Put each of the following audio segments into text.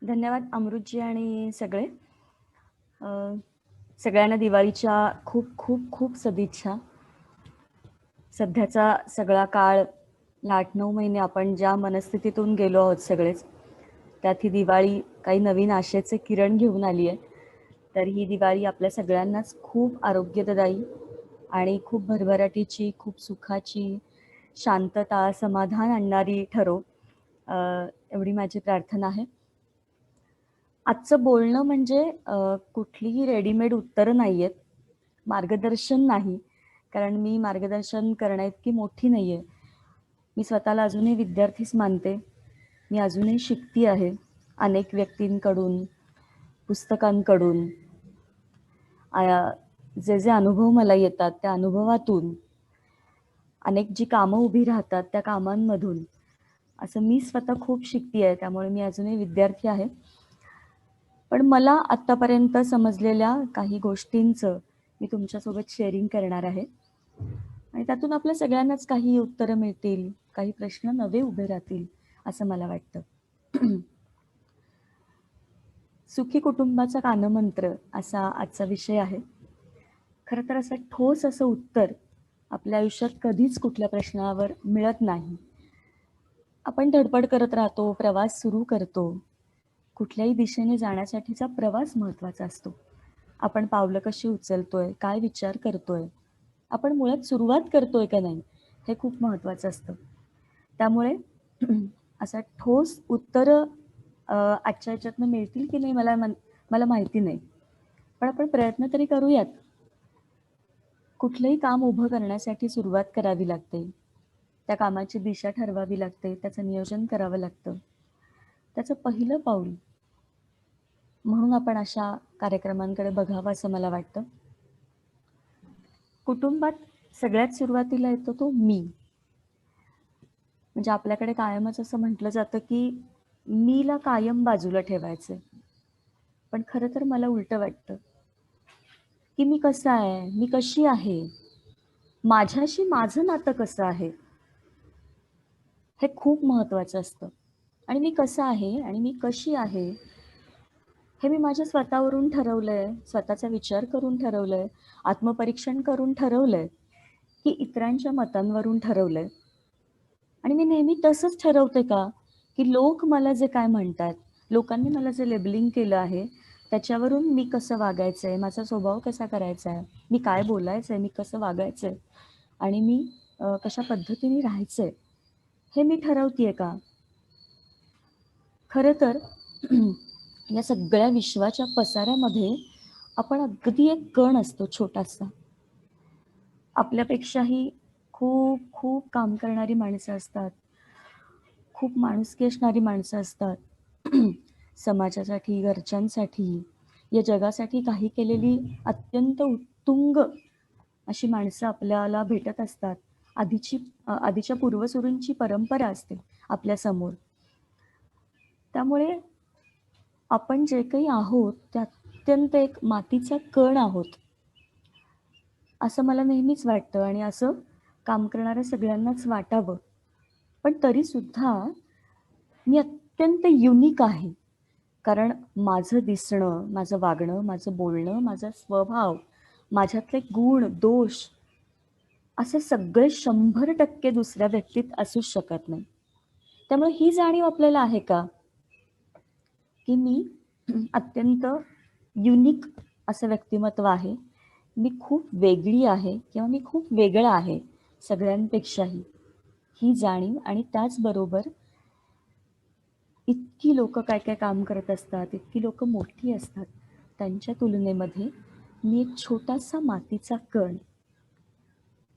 धन्यवाद अमृतजी आणि सगळे. अ, सगळ्यांना दिवाळीच्या खूप खूप खूप सदिच्छा. सध्याचा सगळा काळ 8-9 महिने आपण ज्या मनस्थितीतून गेलो आहोत सगळेच, त्यात ही दिवाळी काही नवीन आशेचे किरण घेऊन आली आहे. तर ही दिवाळी आपल्या सगळ्यांनाच खूप आरोग्यदायी आणि खूप भरभराटीची, खूप सुखाची, शांतता, समाधान आणणारी ठरो, अ, एवढी माझी प्रार्थना आहे. आजचं बोलणं म्हणजे कुठलीही रेडीमेड उत्तरं नाही आहेत. मार्गदर्शन नाही, कारण मी मार्गदर्शन करण्याइतकी मोठी नाही आहे. मी स्वतःला अजूनही विद्यार्थीच मानते. मी अजूनही शिकती आहे. अनेक व्यक्तींकडून, पुस्तकांकडून, जे जे अनुभव मला येतात त्या अनुभवातून, अनेक जी कामं उभी राहतात त्या कामांमधून, असं मी स्वतः खूप शिकती आहे. त्यामुळे मी अजूनही विद्यार्थी आहे. पण मला आत्तापर्यंत समजलेल्या काही गोष्टींचं मी तुमच्यासोबत शेअरिंग करणार आहे आणि त्यातून आपल्या सगळ्यांनाच काही उत्तरं मिळतील, काही प्रश्न नवे उभे राहतील, असं मला वाटतं. सुखी कुटुंबाचा कानमंत्र असा आजचा विषय आहे. खरं तर असं ठोस असं उत्तर आपल्या आयुष्यात कधीच कुठल्या प्रश्नावर मिळत नाही. आपण धडपड करत राहतो, प्रवास सुरू करतो. कुठल्याही दिशेने जाण्यासाठीचा प्रवास महत्त्वाचा असतो. आपण पावलं कशी उचलतोय, काय विचार करतोय, आपण मुळात सुरुवात करतोय का नाही, हे खूप महत्त्वाचं असतं. त्यामुळे असा ठोस उत्तरं आजच्या ह्याच्यातनं मिळतील की नाही मला माहिती नाही. पण आपण प्रयत्न तरी करूयात. कुठलंही काम उभं करण्यासाठी सुरुवात करावी लागते. त्या कामाची दिशा ठरवावी लागते, त्याचं नियोजन करावं लागतं. त्याचं पहिलं पाऊल म्हणून आपण अशा कार्यक्रमांकडे बघावं असं मला वाटतं. कुटुंबात सगळ्यात सुरुवातीला येतो तो मी. म्हणजे आपल्याकडे कायमच असं म्हटलं जातं की मीला कायम बाजूला ठेवायचंय. पण खरं तर मला उलटं वाटतं, की मी कसा आहे, मी कशी आहे, माझ्याशी माझं नातं कसं आहे, हे खूप महत्त्वाचं असतं. आणि मी कसं आहे आणि मी कशी आहे, हे मी माझ्या स्वतःवरून ठरवलंय, स्वतःचा विचार करून ठरवलंय, आत्मपरीक्षण करून ठरवलंय, की इतरांच्या मतांवरून ठरवलंय. आणि मी नेहमी तसंच ठरवते का, की लोक मला जे काय म्हणतात, लोकांनी मला जे लेबलिंग केलं आहे, त्याच्यावरून मी कसं वागायचंय, माझा स्वभाव कसा करायचा आहे, मी काय बोलायचंय, मी कसं वागायचंय आणि मी कशा पद्धतीने राहायचंय, हे मी ठरवतेय का? खरं तर या सगळ्या विश्वाच्या पसाऱ्यामध्ये आपण अगदी एक कण असतो छोटासा. आपल्यापेक्षाही खूप खूप काम करणारी माणसं असतात. खूप माणुसकी असणारी माणसं असतात. समाजासाठी, घरच्यांसाठी, या जगासाठी काही केलेली अत्यंत उत्तुंग अशी माणसं आपल्याला भेटत असतात. आधीच्या पूर्वसुरींची परंपरा असते आपल्यासमोर. त्यामुळे आपण जे काही आहोत, ते अत्यंत एक मातीचा कण आहोत, असं मला नेहमीच वाटतं आणि असं काम करणाऱ्या सगळ्यांनाच वाटावं. पण तरीसुद्धा मी अत्यंत युनिक आहे. कारण माझं दिसणं, माझं वागणं, माझं बोलणं, माझा स्वभाव, माझ्यातले गुण, दोष असे सगळे 100% दुसऱ्या व्यक्तीत असूच शकत नाही. त्यामुळे ही जाणीव आपल्याला आहे का, की मी अत्यंत युनिक असं व्यक्तिमत्व आहे. मी खूप वेगळी आहे किंवा मी खूप वेगळा आहे सगळ्यांपेक्षाही. ही जाणीव आणि त्याचबरोबर इतकी लोकं काय-काय काम करत असतात, इतकी लोकं मोठी असतात. त्यांच्या तुलनेमध्ये मी एक छोटासा मातीचा कण.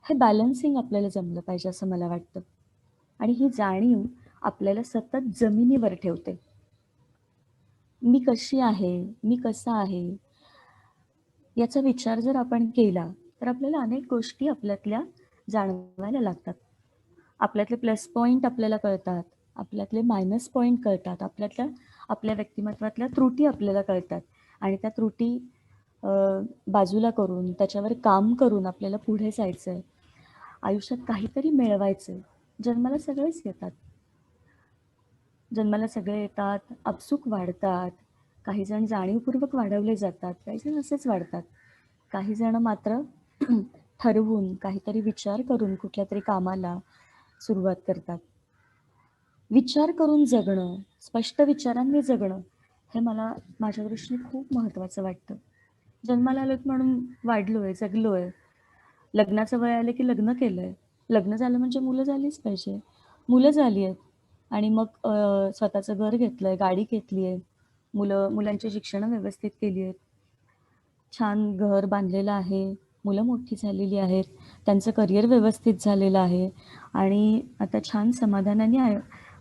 हे बॅलन्सिंग आपल्याला जमलं पाहिजे असं मला वाटतं. आणि ही जाणीव आपल्याला सतत जमिनीवर ठेवते. मी कशी आहे, मी कसा आहे, याचा विचार जर आपण केला, तर आपल्याला अनेक गोष्टी आपल्यातल्या जाणवायला लागतात. आपल्यातले प्लस पॉइंट आपल्याला कळतात, आपल्यातले मायनस पॉइंट कळतात, आपल्या व्यक्तिमत्वातल्या त्रुटी आपल्याला कळतात आणि त्या त्रुटी अ, बाजूला करून, त्याच्यावर काम करून आपल्याला पुढे जायचंय. आयुष्यात काहीतरी मिळवायचंय. जन्माला सगळेच येतात. जन्माला सगळे येतात, आपसूक वाढतात. काही जण जाणीवपूर्वक वाढवले जातात, काही जण असेच वाढतात. काही जण मात्र ठरवून, काहीतरी विचार करून कुठल्यातरी कामाला सुरुवात करतात. विचार करून जगणं, स्पष्ट विचारांनी जगणं, हे मला माझ्या दृष्टीने खूप महत्त्वाचं वाटतं. जन्माला आलोत म्हणून वाढलोय, जगलोय. लग्नाचं वय आलं की लग्न केलंय. लग्न झालं म्हणजे मुलं झालीच पाहिजे. मुलं झाली आहेत आणि मग स्वतःचं घर घेतलंय, गाडी घेतली आहे. मुलांची शिक्षणं व्यवस्थित केली आहेत. छान घर बांधलेलं आहे. मुलं मोठी झालेली आहेत. त्यांचं करिअर व्यवस्थित झालेलं आहे आणि आता छान समाधानाने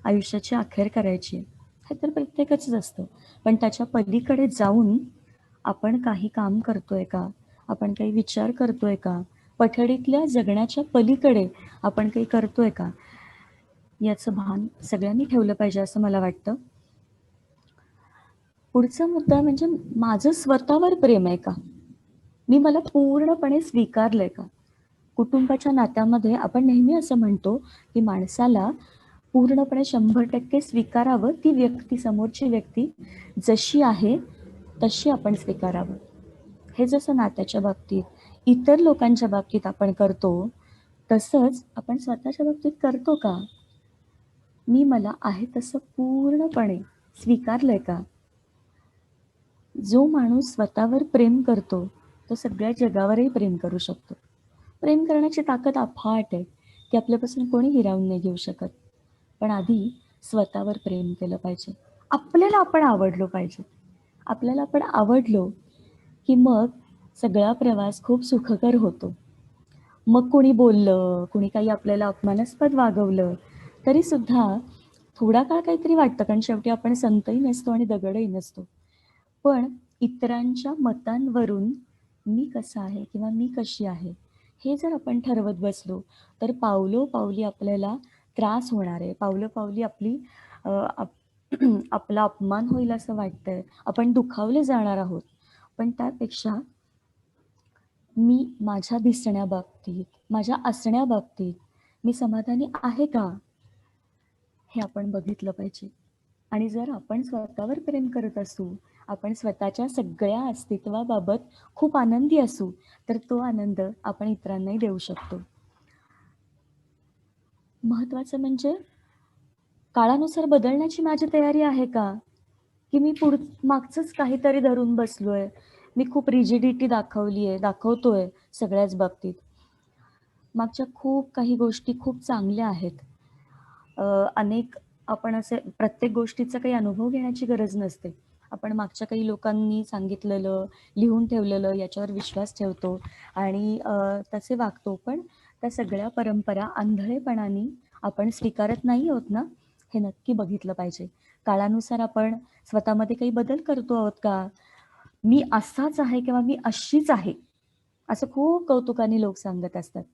आयुष्याची अखेर करायची आहे. हे तर प्रत्येकाचंच असतं. पण त्याच्या पलीकडे जाऊन आपण काही काम करतोय का? आपण काही विचार करतोय का? पठडीतल्या जगण्याच्या पलीकडे आपण काही करतोय का? याचं भान सगळ्यांनी ठेवलं पाहिजे असं मला वाटतं. पुढचा मुद्दा म्हणजे माझं स्वतःवर प्रेम आहे का? मी मला पूर्णपणे स्वीकारलंय का? कुटुंबाच्या नात्यामध्ये आपण नेहमी असं म्हणतो, की माणसाला पूर्णपणे 100% स्वीकारावं, ती व्यक्ती, समोरची व्यक्ती जशी आहे, तशी आपण स्वीकारावं. हे जसं नात्याच्या बाबतीत, इतर लोकांच्या बाबतीत आपण करतो, तसंच आपण स्वतःच्या बाबतीत करतो का? मी मला आहे तसं पूर्णपणे स्वीकारलंय का? जो माणूस स्वतःवर प्रेम करतो, तो सगळ्या जगावरही प्रेम करू शकतो. प्रेम करण्याची ताकद अफाट आहे. ती आपल्यापासून कोणी हिरावून नाही घेऊ शकत. पण आधी स्वतःवर प्रेम केलं पाहिजे. आपल्याला आपण आवडलो पाहिजे. आपल्याला आपण आवडलो, की मग सगळा प्रवास खूप सुखकर होतो. मग कोणी बोललं, कोणी काही आपल्याला अपमानास्पद वागवलं, तरीसुद्धा थोडा काळ काहीतरी वाटतं, कारण शेवटी आपण संतही नसतो आणि दगडही नसतो. पण इतरांच्या मतांवरून मी कसा आहे किंवा मी कशी आहे, हे जर आपण ठरवत बसलो, तर पावलोपावली आपल्याला त्रास होणार आहे. पावलोपावली अ, आप आपला अपमान होईल असं वाटतंय. आपण दुखावले जाणार आहोत. पण त्यापेक्षा मी माझ्या दिसण्याबाबतीत, माझ्या असण्याबाबतीत मी समाधानी आहे का? हे आपण बघितलं पाहिजे. आणि जर आपण स्वतःवर प्रेम करत असू, आपण स्वतःच्या सगळ्या अस्तित्वाबाबत खूप आनंदी असू, तर तो आनंद आपण इतरांनाही देऊ शकतो. महत्त्वाचं म्हणजे काळानुसार बदलण्याची माझी तयारी आहे का? की मी मागचंच काहीतरी धरून बसलोय. मी खूप रिजिडिटी दाखवतोय सगळ्याच बाबतीत. मागच्या खूप काही गोष्टी खूप चांगल्या आहेत. अनेक आपण असे प्रत्येक गोष्टीचा काही अनुभव घेण्याची गरज नसते. आपण मागच्या काही लोकांनी सांगितलेलं, लिहून ठेवलेलं याच्यावर विश्वास ठेवतो आणि तसे वागतो. पण त्या सगळ्या परंपरा आंधळेपणाने आपण स्वीकारत नाही आहोत ना, हे नक्की बघितलं पाहिजे. काळानुसार आपण स्वतःमध्ये काही बदल करतो आहोत का? मी असाच आहे किंवा मी अशीच आहे, असं खूप कौतुकाने लोक सांगत असतात.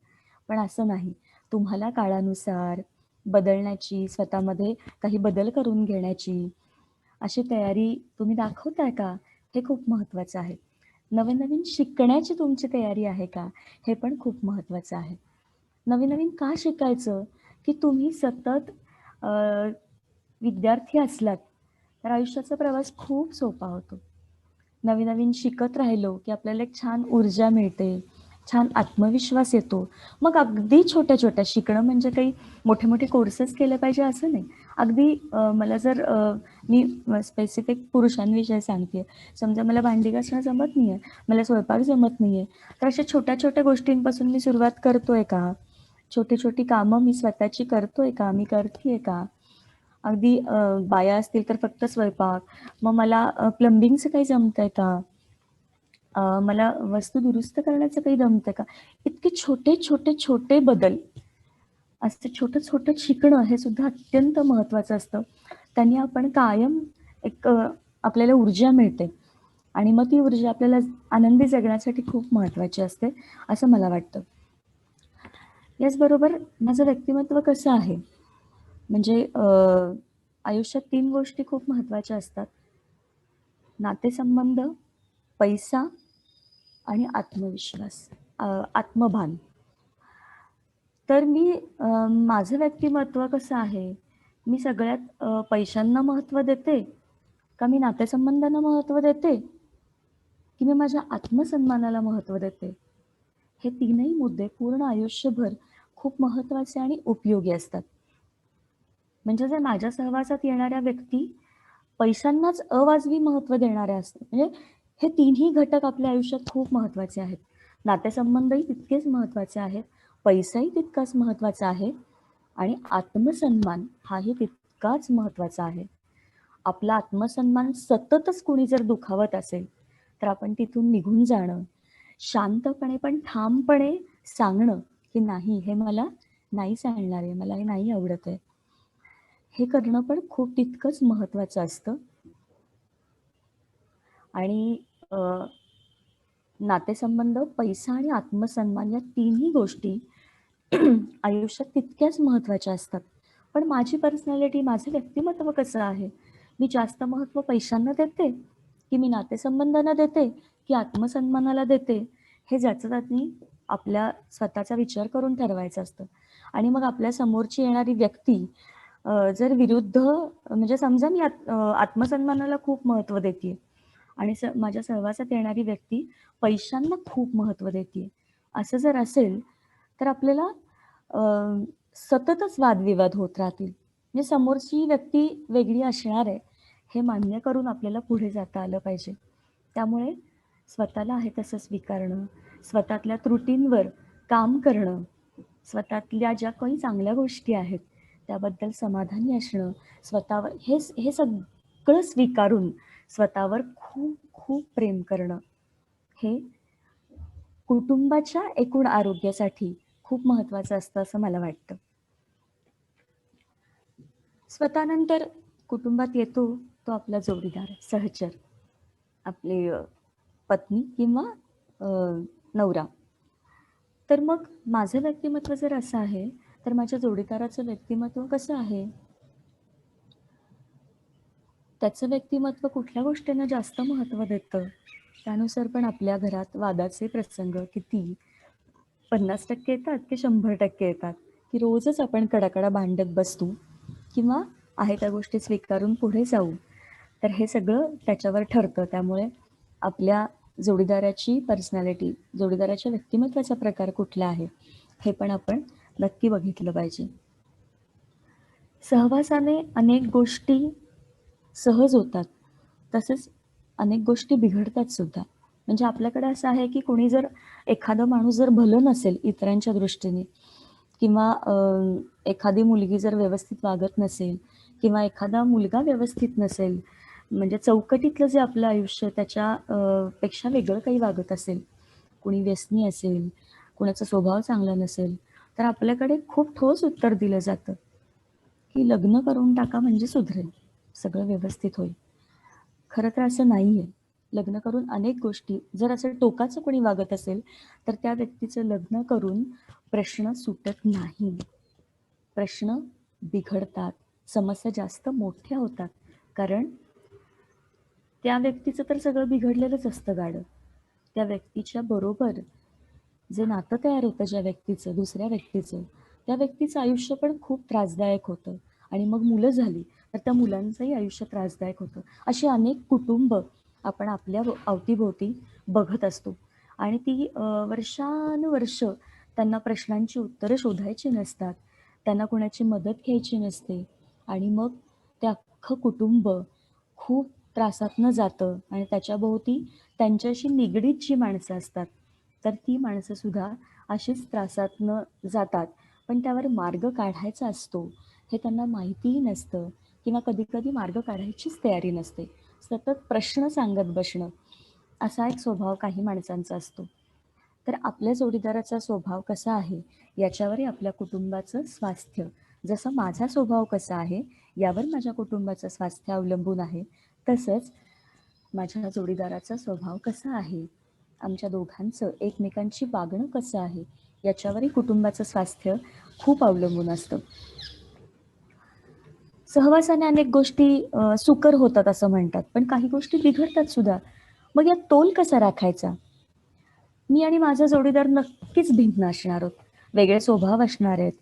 पण असं नाही. तुम्हाला काळानुसार बदलण्याची, स्वतःमध्ये काही बदल करून घेण्याची, अशी तयारी तुम्ही दाखवताय का? हे खूप महत्त्वाचं आहे. नवीन-नवीन शिकण्याची तुमची तयारी आहे का? हे पण खूप महत्त्वाचं आहे. नवीन-नवीन का शिकायचं? की तुम्ही सतत अ, विद्यार्थी असलात, तर आयुष्याचा प्रवास खूप सोपा होतो. नवीन-नवीन शिकत राहिलो, की आपल्याला एक छान ऊर्जा मिळते, छान आत्मविश्वास येतो. मग अगदी छोट्या-छोट्या शिकणं म्हणजे काही मोठे-मोठे कोर्सेस केले पाहिजे असं नाही. अगदी मला जर मी स्पेसिफिक पुरुषांविषयी सांगतेय. समजा मला भांडी घासणं जमत नाहीये, मला स्वयंपाक जमत नाहीये, तर अशा छोट्या-छोट्या गोष्टींपासून मी सुरुवात करतोय का? छोटी-छोटी कामं मी स्वतःची करतोय का? मी करतीये का? अगदी बाया असतील तर फक्त स्वयंपाक. मग मला प्लंबिंगचं काही जमतंय का? मला वस्तू दुरुस्त करण्याचं काही जमतंय का? इतके छोटे, छोटे, छोटे बदल, असं छोटं-छोटं शिकणं हे सुद्धा अत्यंत महत्त्वाचं असतं. त्यांनी आपण कायम एक आपल्याला ऊर्जा मिळते आणि मग ती ऊर्जा आपल्याला आनंदी जगण्यासाठी खूप महत्त्वाची असते, असं मला वाटतं. याचबरोबर माझं व्यक्तिमत्व कसं आहे? म्हणजे आयुष्यात 3 गोष्टी खूप महत्त्वाच्या असतात. नातेसंबंध, पैसा आणि आत्मविश्वास, आत्मभान. तर मी माझं व्यक्तिमत्व कसं आहे, मी सगळ्यात पैशांना महत्त्व देते, का मी नातेसंबंधांना महत्त्व देते, की मी माझ्या आत्मसन्मानाला महत्त्व देते? हे तीनही मुद्दे पूर्ण आयुष्यभर खूप महत्त्वाचे आणि उपयोगी असतात. म्हणजे जर माझ्या सहवासात येणाऱ्या व्यक्ती पैशांनाच अवाजवी महत्त्व देणाऱ्या असतात, म्हणजे हे तिन्ही घटक आपल्या आयुष्यात खूप महत्त्वाचे आहेत. नातेसंबंधही तितकेच महत्त्वाचे आहेत, पैसाही तितकाच महत्त्वाचा आहे आणि आत्मसन्मान हाही तितकाच महत्त्वाचा आहे. आपला आत्मसन्मान सततच कुणी जर दुखावत असेल, तर आपण तिथून निघून जाणं, शांतपणे पण ठामपणे सांगणं, की नाही हे मला नाही चालणार आहे, मला हे नाही आवडत आहे. हे करणं पण खूप तितकंच महत्त्वाचं असतं. आणि नातेसंबंध, पैसा आणि आत्मसन्मान या तिन्ही गोष्टी आयुष्यात तितक्याच महत्त्वाच्या असतात. पण माझी पर्सनॅलिटी, माझं व्यक्तिमत्व कसं आहे? मी जास्त महत्त्व पैशांना देते, की मी नातेसंबंधांना देते, की आत्मसन्मानाला देते? हे ज्याचं त्यानी आपल्या स्वतःचा विचार करून ठरवायचं असतं. आणि मग आपल्या समोरची येणारी व्यक्ती जर विरुद्ध, म्हणजे समजा मी आत्मसन्मानाला खूप महत्त्व देते आणि माझ्या सहवासात येणारी व्यक्ती पैशांना खूप महत्त्व देते, असं जर असेल, तर आपल्याला अ, सततच वादविवाद होत राहतील. म्हणजे समोरची व्यक्ती वेगळी असणार आहे, हे मान्य करून आपल्याला पुढे जाता आलं पाहिजे. त्यामुळे स्वतःला आहे तसं स्वीकारणं, स्वतःतल्या त्रुटींवर काम करणं, स्वतःतल्या ज्या काही चांगल्या गोष्टी आहेत, त्याबद्दल समाधानी असणं, स्वतःवर हे सगळं स्वीकारून स्वतःवर खूप खूप प्रेम करणं, हे कुटुंबाच्या एकूण आरोग्यासाठी खूप महत्त्वाचं असतं असं मला वाटतं. स्वतःनंतर कुटुंबात येतो तो आपला जोडीदार, सहचर, आपली पत्नी किंवा अ, नवरा. तर मग माझं व्यक्तिमत्व जर असं आहे, तर माझ्या जोडीदाराचं व्यक्तिमत्व कसं आहे? त्याचं व्यक्तिमत्व कुठल्या गोष्टींना जास्त महत्त्व देतं, त्यानुसार पण आपल्या घरात वादाचे प्रसंग किती 50% येतात की 100% येतात, की रोजच आपण कडाकडा भांडत बसतो किंवा आहे त्या गोष्टी स्वीकारून पुढे जाऊ. तर हे सगळं त्याच्यावर ठरतं. त्यामुळे आपल्या जोडीदाराची पर्सनॅलिटी, जोडीदाराच्या व्यक्तिमत्त्वाचा प्रकार कुठला आहे, हे पण आपण नक्की बघितलं पाहिजे. सहवासाने अनेक गोष्टी सहज होतात. तसेच अनेक गोष्टी बिघडतात सुद्धा. म्हणजे आपल्याकडे असं आहे, की कोणी जर एखादा माणूस जर भलं नसेल इतरांच्या दृष्टीने किंवा एखादी मुलगी जर व्यवस्थित वागत नसेल किंवा एखादा मुलगा व्यवस्थित नसेल, म्हणजे चौकटीतलं जे आपलं आयुष्य त्याच्या पेक्षा वेगळं काही वागत असेल, कुणी व्यसनी असेल, कुणाचा स्वभाव चांगला नसेल, तर आपल्याकडे खूप ठोस उत्तर दिलं जातं, की लग्न करून टाका म्हणजे सुधरेल, सगळं व्यवस्थित होईल. खरं तर असं नाहीये. लग्न करून अनेक गोष्टी, जर असं टोकाचं कोणी वागत असेल, तर त्या व्यक्तीचं लग्न करून प्रश्न सुटत नाही. प्रश्न बिघडतात, समस्या जास्त मोठ्या होतात. कारण त्या व्यक्तीचं तर सगळं बिघडलेलंच असतं गाडं. त्या व्यक्तीच्या बरोबर जे नातं तयार होतं ज्या व्यक्तीचं, दुसऱ्या व्यक्तीचं, त्या व्यक्तीचं आयुष्य पण खूप त्रासदायक होतं आणि मग मुलं झाली, तर त्या मुलांचंही आयुष्य त्रासदायक होतं. अशी अनेक कुटुंब आपण आपल्या अवतीभोवती बघत असतो आणि ती वर्षानुवर्ष त्यांना प्रश्नांची उत्तरं शोधायची नसतात. त्यांना कोणाची मदत घ्यायची नसते आणि मग ते अख्खं कुटुंब खूप त्रासातनं जातं आणि त्याच्याभोवती त्यांच्याशी निगडीत जी माणसं असतात, तर ती माणसंसुद्धा अशीच त्रासातनं जातात. पण त्यावर मार्ग काढायचा असतो, हे त्यांना माहितीही नसतं किंवा कधी-कधी मार्ग काढायचीच तयारी नसते. सतत प्रश्न सांगत बसणं, असा एक स्वभाव काही माणसांचा असतो. तर आपल्या जोडीदाराचा स्वभाव कसा आहे, याच्यावरही आपल्या कुटुंबाचं स्वास्थ्य, जसं माझा स्वभाव कसा आहे, यावर माझ्या कुटुंबाचं स्वास्थ्य अवलंबून आहे. तसंच माझ्या जोडीदाराचा स्वभाव कसा आहे, आमच्या दोघांचं एकमेकांशी वागणं कसं आहे, याच्यावरही कुटुंबाचं स्वास्थ्य खूप अवलंबून असतं. सहवासाने अनेक गोष्टी सुकर होतात असं म्हणतात, पण काही गोष्टी बिघडतात सुद्धा. मग यात तोल कसा राखायचा? मी आणि माझा जोडीदार नक्कीच भिन्न असणार आहोत. वेगळे स्वभाव असणार आहेत.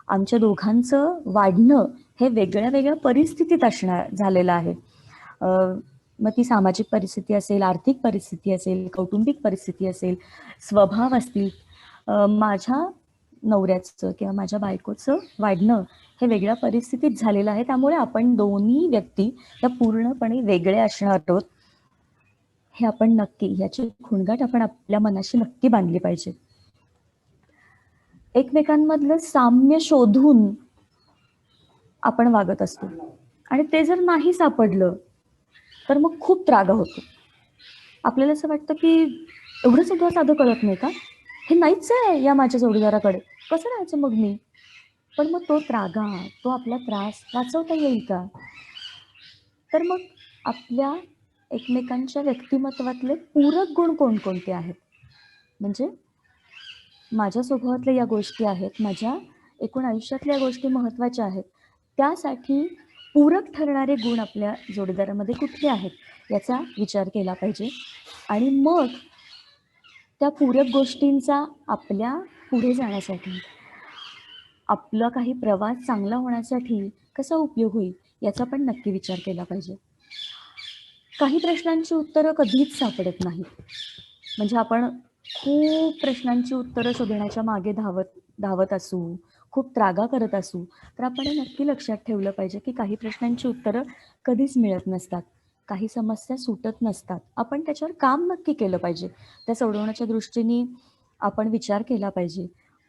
आमच्या दोघांचं वाढणं हे वेगळ्या वेगळ्या परिस्थितीत असणार झालेलं आहे. अ, मग ती सामाजिक परिस्थिती असेल, आर्थिक परिस्थिती असेल, कौटुंबिक परिस्थिती असेल, स्वभाव असतील. माझ्या नवऱ्याचं किंवा माझ्या बायकोचं वाढणं हे वेगळ्या परिस्थितीत झालेलं आहे. त्यामुळे आपण दोन्ही व्यक्ती या पूर्णपणे वेगळे असणार आहोत. हे आपण नक्की, ह्याची खूणगाठ आपण आपल्या मनाशी नक्की बांधली पाहिजे. एकमेकांमधलं साम्य शोधून आपण वागत असतो आणि ते जर नाही सापडलं तर मग खूप त्रागा होतो. आपल्याला असं वाटतं की एवढं सगळं साधं कळत नाही का? हे नाहीच आहे या माझ्या जोडीदाराकडे, कसं राहायचं मग मी? पण मग तो त्रागा, तो आपला त्रास वाचवता येईल का? तर मग आपल्या एकमेकांच्या व्यक्तिमत्वातले पूरक गुण कोणकोणते आहेत? म्हणजे माझ्या स्वभावातल्या या गोष्टी आहेत, माझ्या एकूण आयुष्यातल्या गोष्टी महत्त्वाच्या आहेत. त्यासाठी पूरक ठरणारे गुण आपल्या जोडीदारामध्ये कुठले आहेत, याचा विचार केला पाहिजे. आणि मग त्या पूरक गोष्टींचा आपल्या पुढे जाण्यासाठी, आपला काही प्रवास चांगला होण्यासाठी कसा उपयोग होईल, याचा पण नक्की विचार केला पाहिजे. काही प्रश्नांची उत्तरं कधीच सापडत नाहीत. म्हणजे आपण खूप प्रश्नांची उत्तरं शोधण्याच्या मागे धावत असू, खूप त्रागा करत असू, तर आपण हे नक्की लक्षात ठेवलं पाहिजे की काही प्रश्नांची उत्तरं कधीच मिळत नसतात. काही समस्या सुटत नसतात. आपण त्याच्यावर काम नक्की केलं पाहिजे. त्या सोडवण्याच्या दृष्टीने आपण विचार केला पाहिजे.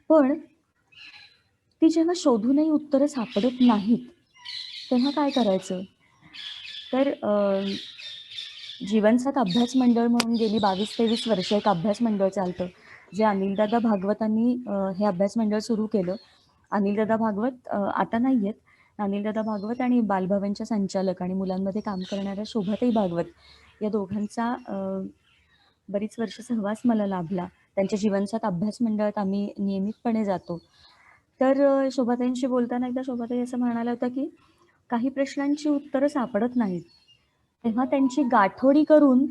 पण ती जेव्हा शोधूनही उत्तरं सापडत नाहीत, तेव्हा काय करायचं? तर जीवनसाथ अभ्यास मंडळ म्हणून गेली 22-23 वर्ष एक अभ्यास मंडळ चालतं, जे अनिलदादा भागवतांनी हे अभ्यास मंडळ सुरू केलं. अनिलदादा भागवत आता नाही आहेत. अनिलदादा भागवत आणि बालभवनच्या संचालक आणि मुलांमध्ये काम करणाऱ्या शोभाताई भागवत या दोघांचा बरीच वर्ष सहवास मला लाभला. त्यांच्या जीवनसाथ अभ्यास मंडळात आम्ही नियमितपणे जातो. तर शोभाताईंशी बोलताना एकदा शोभाताई असं म्हणाल्या होत्या की काही प्रश्नांची उत्तरं सापडत नाहीत, तेव्हा त्यांची गाठोडी करून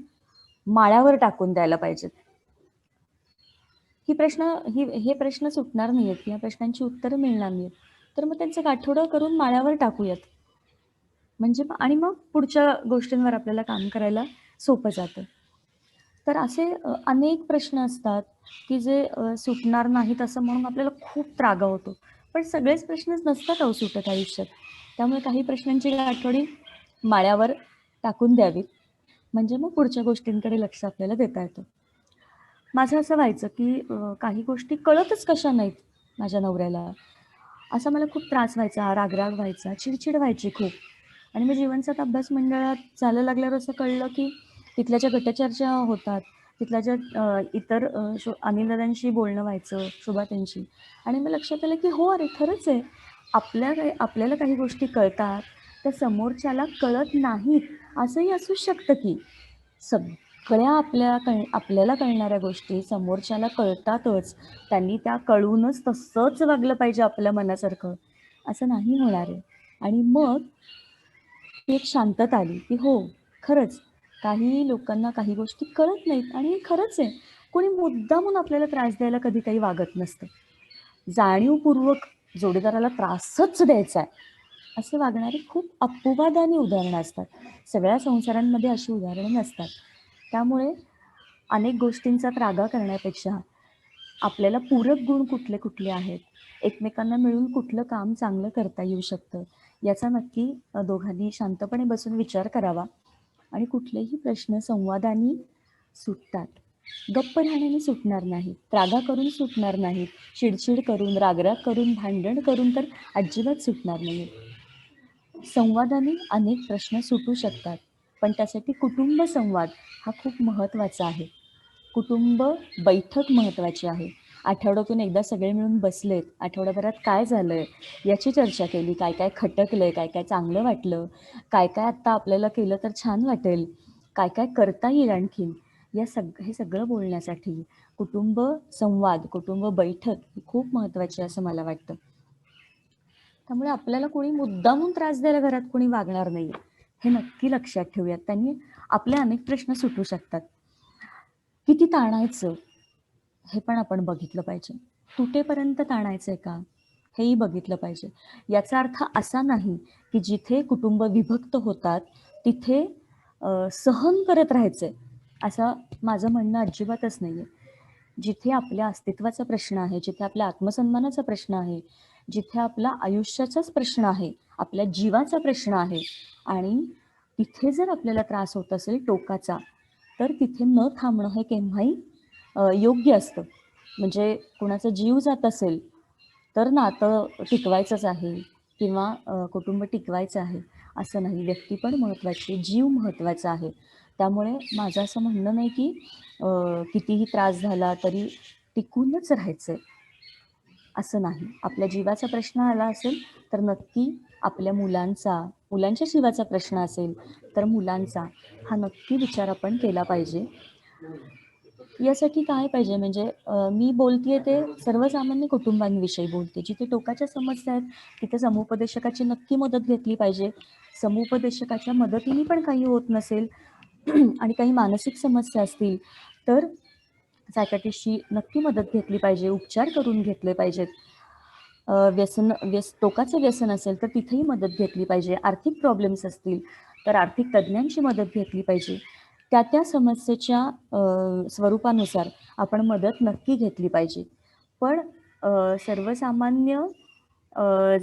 माळ्यावर टाकून द्यायला पाहिजेत. हे प्रश्न सुटणार नाहीयेत, या प्रश्नांची उत्तरं मिळणार नाहीत, तर मग त्यांचं गाठोडं करून माळ्यावर टाकूयात. म्हणजे आणि मग पुढच्या गोष्टींवर आपल्याला काम करायला सोपं जातं. तर असे अनेक प्रश्न असतात की जे सुटणार नाहीत असं म्हणून आपल्याला खूप त्रागा होतो. पण सगळेच प्रश्नच नसतात अहो सुटत आयुष्यात. त्यामुळे काही प्रश्नांची गाठोडी माळ्यावर टाकून द्यावीत. म्हणजे मग पुढच्या गोष्टींकडे लक्ष आपल्याला देता येतं. माझं असं व्हायचं की काही गोष्टी कळतच कशा नाहीत माझ्या नवऱ्याला. असा मला खूप त्रास व्हायचा, राग-राग व्हायचा, चिड व्हायची खूप. आणि मग जीवनसाथ अभ्यास मंडळात जायला लागल्यावर असं कळलं की तिथल्या ज्या गटचर्चा होतात, तिथल्या ज्या इतर अनिलदादांशी बोलणं व्हायचं, शोभाताईंशी. आणि मग लक्षात आलं की हो, अरे खरंच आहे. आपल्याला काही गोष्टी कळतात, त्या समोरच्याला कळत नाहीत, असंही असू शकतं की. सगळ्या आपल्याला कळणाऱ्या गोष्टी समोरच्याला कळतातच. त्यांनी त्या कळूनच तसंच वागलं पाहिजे आपल्या मनासारखं, असं नाही होणार आहे. आणि मग ती एक शांतता आली की हो, खरंच काही लोकांना काही गोष्टी कळत नाहीत आणि हे खरंच आहे. कोणी मुद्दामून आपल्याला त्रास द्यायला कधी काही वागत नसतं. जाणीवपूर्वक जोडीदाराला त्रासच द्यायचा आहे, असे वागणारी खूप अपवादाने उदाहरणं असतात. सगळ्या संसारांमध्ये अशी उदाहरणं नसतात. त्यामुळे अनेक गोष्टींचा त्रागा करण्यापेक्षा आपल्याला पूरक गुण कुठले कुठले आहेत, एकमेकांना मिळून कुठलं काम चांगलं करता येऊ शकतं, याचा नक्की दोघांनी शांतपणे बसून विचार करावा. आणि कुठलेही प्रश्न संवादाने सुटतात. गप्प राहण्याने सुटणार नाही, त्रागा करून सुटणार नाहीत, चिडचिड करून, रागराग करून, भांडण करून तर अजिबात सुटणार नाहीत. संवादाने अनेक प्रश्न सुटू शकतात, पण त्यासाठी कुटुंब संवाद हा खूप महत्त्वाचा आहे. कुटुंब बैठक महत्त्वाची आहे. आठवड्यातून एकदा सगळे मिळून बसलेत, आठवड्याभरात काय झालंय याची चर्चा केली, काय काय खटकलंय, काय काय चांगलं वाटलं, काय काय आत्ता आपल्याला केलं तर छान वाटेल, काय काय करता येईल आणखीन, हे सगळं बोलण्यासाठी कुटुंब संवाद, कुटुंब बैठक ही खूप महत्त्वाची आहे असं मला वाटतं. त्यामुळे आपल्याला कोणी मुद्दामून त्रास द्यायला घरात कोणी वागणार नाही, हे नक्की लक्षात ठेवूयात. त्यांनी आपले अनेक प्रश्न सुटू शकतात. किती ताणायचं हे पण आपण बघितलं पाहिजे. तुटेपर्यंत ताणायचंय का, हेही बघितलं पाहिजे. याचा अर्थ असा नाही की जिथे कुटुंब विभक्त होतात तिथे सहन करत राहायचंय, असं माझं म्हणणं अजिबातच नाहीये. जिथे आपल्या अस्तित्वाचा प्रश्न आहे, जिथे आपल्या आत्मसन्मानाचा प्रश्न आहे, जिथे आपला आयुष्याचाच प्रश्न आहे, आपल्या जीवाचा प्रश्न आहे आणि तिथे जर आपल्याला त्रास होत असेल टोकाचा, तर तिथे न थांबणं हे केव्हाही योग्य असतं. म्हणजे कुणाचा जीव जात असेल, तर नातं टिकवायचंच आहे किंवा कुटुंब टिकवायचं आहे असं नाही. व्यक्ती पण महत्त्वाची, जीव महत्त्वाचा आहे. त्यामुळे माझं असं म्हणणं नाही की कितीही त्रास झाला तरी टिकूनच राहायचंय, असं नाही. आपल्या जीवाचा प्रश्न आला असेल तर नक्की आपल्या मुलांच्या जीवाचा प्रश्न असेल तर मुलांचा हा नक्की विचार आपण केला पाहिजे. यासाठी काय पाहिजे म्हणजे मी बोलतेय ते सर्वसामान्य कुटुंबांविषयी बोलते. जिथे टोकाच्या समस्या आहेत तिथे समुपदेशकाची नक्की मदत घेतली पाहिजे. समुपदेशकाच्या मदतीने पण काही होत नसेल आणि काही मानसिक समस्या असतील तर सायकायट्रिस्टची नक्की मदत घेतली पाहिजे, उपचार करून घेतले पाहिजेत. टोकाचं व्यसन असेल तर तिथेही मदत घेतली पाहिजे. आर्थिक प्रॉब्लेम्स असतील तर आर्थिक तज्ज्ञांची मदत घेतली पाहिजे. त्या समस्येच्या स्वरूपानुसार आपण मदत नक्की घेतली पाहिजे. पण सर्वसामान्य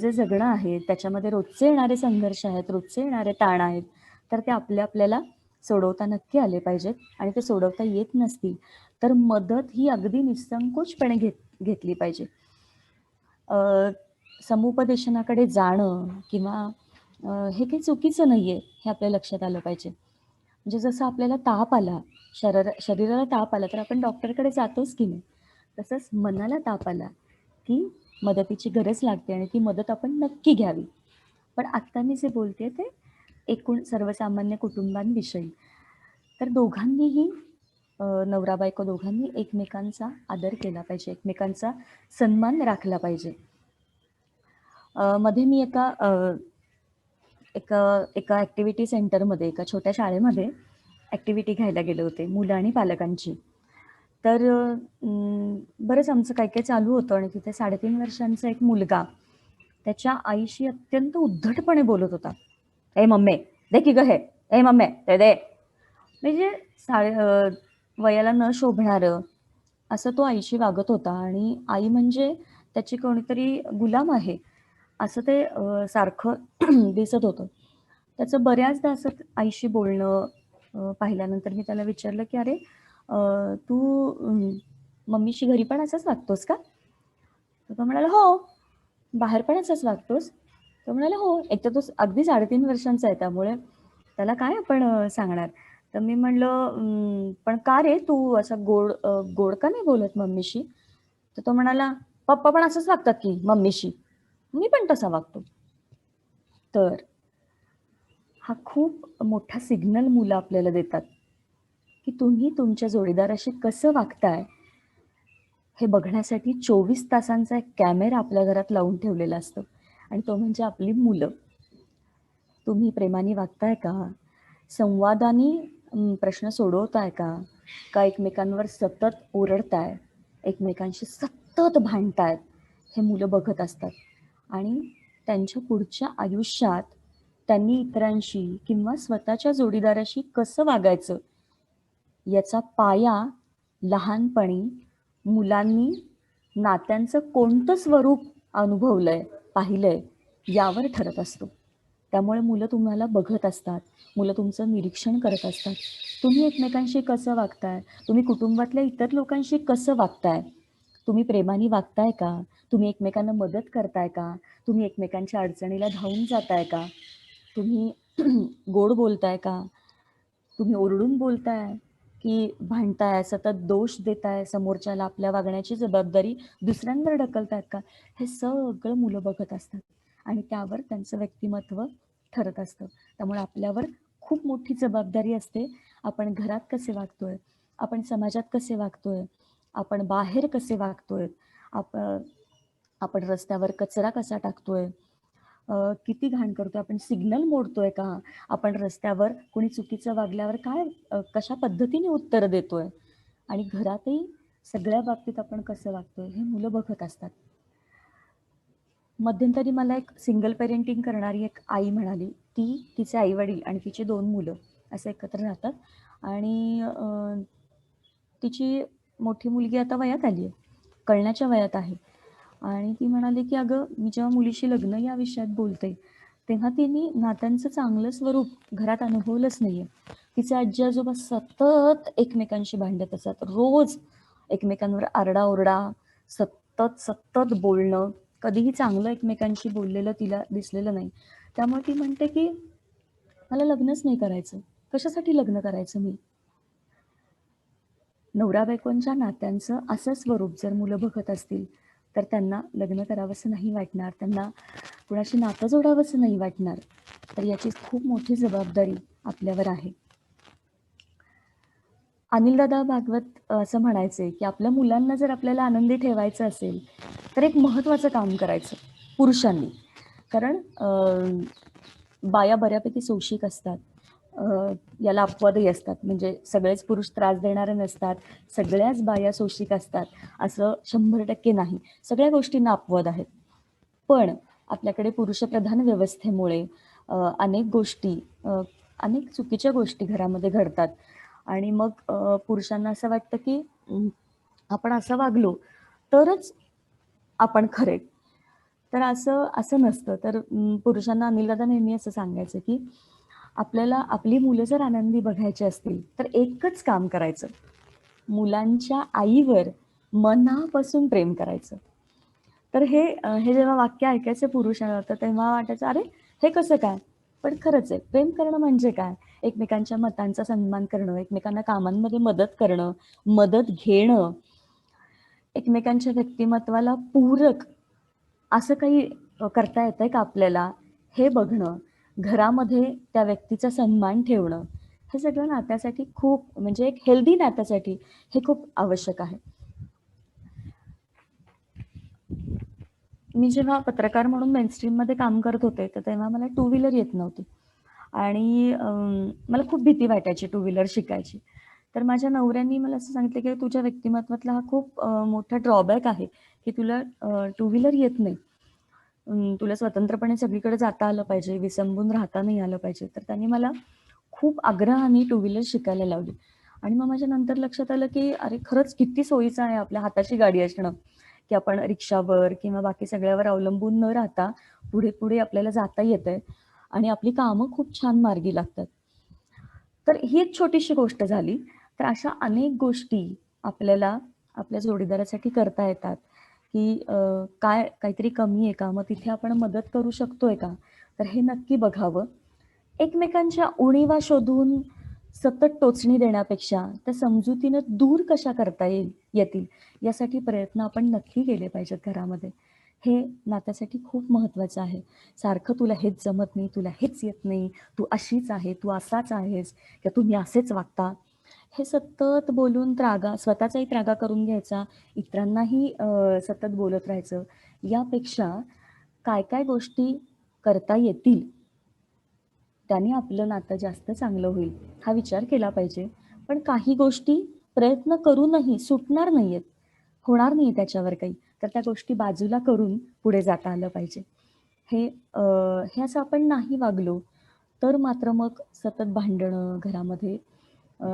जे जगणं आहे त्याच्यामध्ये रोजचे येणारे संघर्ष आहेत, रोजचे येणारे ताण आहेत, तर ते आपल्याला सोडवता नक्की आले पाहिजेत आणि ते सोडवता येत नसतील तर मदत ही अगदी निःसंकोचपणे घेतली पाहिजे. समुपदेशनाकडे जाणं किंवा हे काही चुकीचं नाहीये हे आपल्या लक्षात आलं पाहिजे. म्हणजे जसं आपल्याला ताप आला, शरीराला ताप आला तर आपण डॉक्टरकडे जातोच की नाही, तसंच मनाला ताप आला की मदतीची गरज लागते आणि ती मदत आपण नक्की घ्यावी. पण आत्ता मी जे बोलते ते एकूण सर्वसामान्य कुटुंबांविषयी. तर दोघांनीही नवरा बायको दोघांनी एकमेकांचा आदर केला पाहिजे, एकमेकांचा सन्मान राखला पाहिजे. मध्ये मी एका ॲक्टिव्हिटी सेंटरमध्ये, एका छोट्या शाळेमध्ये ॲक्टिव्हिटी घ्यायला गेले होते, मुलं आणि पालकांची. तर बरंच आमचं काय काय चालू होतं आणि तिथे 3.5 वर्षांचा एक मुलगा त्याच्या आईशी अत्यंत उद्धटपणे बोलत होता. "ए मम्मी, दे की गं हे. ए मम्मी, ते दे." म्हणजे वयाला न शोभणारं असं तो आईशी वागत होता आणि आई म्हणजे त्याची कोणीतरी गुलाम आहे, असं ते सारखं दिसत होतं. त्याचं बऱ्याचदा असं आईशी बोलणं पाहिल्यानंतर मी त्याला विचारलं, की "अरे तू मम्मीशी घरी पण असंच वागतोस का?" तर तो म्हणाला, "हो." "बाहेर पण असंच वागतोस?" तो म्हणाला, "हो." एक तर तो अगदी 3.5 वर्षांचा आहे त्यामुळे त्याला काय आपण सांगणार. तर मी म्हणलं, पण का रे तू असा गोड का नाही बोलत मम्मीशी?" तर तो म्हणाला, "पप्पा पण असंच वागतात की मम्मीशी. मी पण तसा वागतो." तर हा खूप मोठा सिग्नल मुलं आपल्याला देतात, की तुम्ही तुमच्या जोडीदाराशी कसं वागताय, हे बघण्यासाठी 24 तासांचा एक कॅमेरा आपल्या घरात लावून ठेवलेला असतो आणि तो म्हणजे आपली मुलं. तुम्ही प्रेमाने वागताय का? संवादाने प्रश्न सोडवताय का? का एकमेकांवर सतत ओरडताय? एकमेकांशी सतत भांडतायत? हे मुलं बघत असतात आणि त्यांच्या पुढच्या आयुष्यात त्यांनी इतरांशी किंवा स्वतःच्या जोडीदाराशी कसं वागायचं याचा पाया लहानपणी मुलांनी नात्यांचं कोणतं स्वरूप अनुभवलंय, पाहिलंय यावर ठरत असतो. त्यामुळे मुलं तुम्हाला बघत असतात, मुलं तुमचं निरीक्षण करत असतात. तुम्ही एकमेकांशी कसं वागताय? तुम्ही कुटुंबातल्या इतर लोकांशी कसं वागताय? तुम्ही प्रेमाने वागताय का? तुम्ही एकमेकांना मदत करताय का? तुम्ही एकमेकांच्या अडचणीला धावून जाताय का? तुम्ही गोड बोलताय का? तुम्ही ओरडून बोलताय की भांडताय, सतत दोष देताय समोरच्याला, आपल्या वागण्याची जबाबदारी दुसऱ्यांवर ढकलतायत का? हे सगळं मुलं बघत असतात आणि त्यावर त्यांचं व्यक्तिमत्व ठरत असतं. त्यामुळे आपल्यावर खूप मोठी जबाबदारी असते. आपण घरात कसे वागतोय, आपण समाजात कसे वागतोय, आपण बाहेर कसे वागतोय, आप आपण रस्त्यावर कचरा कसा टाकतोय, किती घाण करतोय, आपण सिग्नल मोडतोय का? आपण रस्त्यावर कोणी चुकीचं वागल्यावर कशा पद्धतीने उत्तरं देतोय आणि घरातही सगळ्या बाबतीत आपण कसं वागतोय हे मुलं बघत असतात. मध्यंतरी मला एक सिंगल पेरेंटिंग करणारी एक आई म्हणाली. ती, तिचे आई-वडील आणि तिची 2 मुलं असे एकत्र राहतात आणि तिची मोठी मुलगी आता वयात आली आहे. कळण्याच्या वयात आहे आणि ती म्हणाली, की "अगं, मी जेव्हा मुलीशी लग्न या विषयात बोलते, तेव्हा तिने नात्यांचं चांगलं स्वरूप घरात अनुभवलंच नाहीये. तिचे आजी-आजोबा सतत एकमेकांशी भांडत असतात. रोज एकमेकांवर आरडा-ओरडा, सतत बोलणं. कधीही चांगलं एकमेकांशी बोललेलं तिला दिसलेलं नाही. त्यामुळे ती म्हणते, की "मला लग्नच नाही करायचं. कशासाठी लग्न करायचं मी?" नवरा-बायकोंच्या नात्यांचं असं स्वरूप जर मुलं बघत असतील, तर त्यांना लग्न करावंसं नाही वाटणार. त्यांना कुणाशी नातं जोडावंसं नाही वाटणार. तर याची खूप मोठी जबाबदारी आपल्यावर आहे. अनिलदादा भागवत असं म्हणायचे, की आपल्या मुलांना जर आपल्याला आनंदी ठेवायचं असेल, तर एक महत्त्वाचं काम करायचं पुरुषांनी. कारण बाया बऱ्यापैकी सोशिक असतात. याला अपवादही असतात. म्हणजे सगळेच पुरुष त्रास देणारे नसतात. सगळ्याच बाया सोशिक असतात, असं 100% नाही. सगळ्या गोष्टींना अपवाद आहेत. पण आपल्याकडे पुरुषप्रधान व्यवस्थेमुळे अनेक गोष्टी अनेक चुकीच्या गोष्टी घरामध्ये घडतात आणि मग पुरुषांना असं वाटतं, की आपण असं वागलो तरच आपण खरे. तर असं असं नसतं. तर पुरुषांना अनिलदादा नेहमी असं सांगायचं, की आपल्याला आपली मुलं जर आनंदी बघायची असतील, तर एकच काम करायचं. मुलांच्या आईवर मनापासून प्रेम करायचं. तर हे जेव्हा वाक्य ऐकायचं पुरुषाला तर तेव्हा वाटायचं, "अरे, हे कसं काय?" पण खरंच आहे. प्रेम करणं म्हणजे काय? एकमेकांच्या मतांचा सन्मान करणं, एकमेकांना कामांमध्ये मदत करणं, मदत घेणं, एकमेकांच्या व्यक्तिमत्त्वाला पूरक असं काही करता येतंय का आपल्याला? हे बघणं, घरामध्ये त्या व्यक्तीचा सन्मान ठेवणं, हे सगळं नात्यासाठी खूप म्हणजे एक हेल्दी नात्यासाठी हे खूप आवश्यक आहे. मी जेव्हा पत्रकार म्हणून मेनस्ट्रीममध्ये काम करत होते, तर तेव्हा मला टू व्हीलर येत नव्हती आणि मला खूप भीती वाटायची टू व्हीलर शिकायची. तर माझ्या नवऱ्यानी मला असं सांगितलं, की "तुझ्या व्यक्तिमत्त्वातला हा खूप मोठा ड्रॉबॅक आहे, की तुला टू व्हीलर येत नाही. तुला स्वतंत्रपणे सगळीकडे जाता आलं पाहिजे, विसंबून राहता नाही आलं पाहिजे." तर त्यांनी मला खूप आग्रहाने टू व्हीलर शिकायला लावली आणि मग माझ्या नंतर लक्षात आलं, की अरे खरंच किती सोयीचं आहे आपल्या हाताची गाडी असणं, की आपण रिक्षावर किंवा बाकी सगळ्यावर अवलंबून न राहता पुढे-पुढे आपल्याला जाता येतंय आणि आपली कामं खूप छान मार्गी लागतात. तर ही एक छोटीशी गोष्ट झाली. तर अशा अनेक गोष्टी आपल्याला आपल्या जोडीदारासाठी करता येतात, की काय काहीतरी कमी आहे का? मग तिथे आपण मदत करू शकतोय का? तर हे नक्की बघावं. एकमेकांच्या उणिवा शोधून सतत टोचणी देण्यापेक्षा त्या समजुतीनं दूर कशा करता येतील यासाठी प्रयत्न आपण नक्की केले पाहिजेत घरामध्ये. हे नात्यासाठी खूप महत्त्वाचं आहे. सारखं तुला हेच जमत नाही, तुला हेच येत नाही, तू अशीच आहे, तू असाच आहेस किंवा तुम्ही असेच वागता. हे सतत बोलून स्वतःचाही त्रागा करून घ्यायचा, इतरांनाही सतत बोलत राहायचं. यापेक्षा काय-काय गोष्टी करता येतील, त्याने आपलं नातं जास्त चांगलं होईल, हा विचार केला पाहिजे. पण काही गोष्टी प्रयत्न करूनही सुटणार नाहीयेत, होणार नाहीये त्याच्यावर काही, तर त्या गोष्टी बाजूला करून पुढे जाता आलं पाहिजे. हे अ, हे असं आपण नाही वागलो, तर मात्र मग सतत भांडणं घरामध्ये,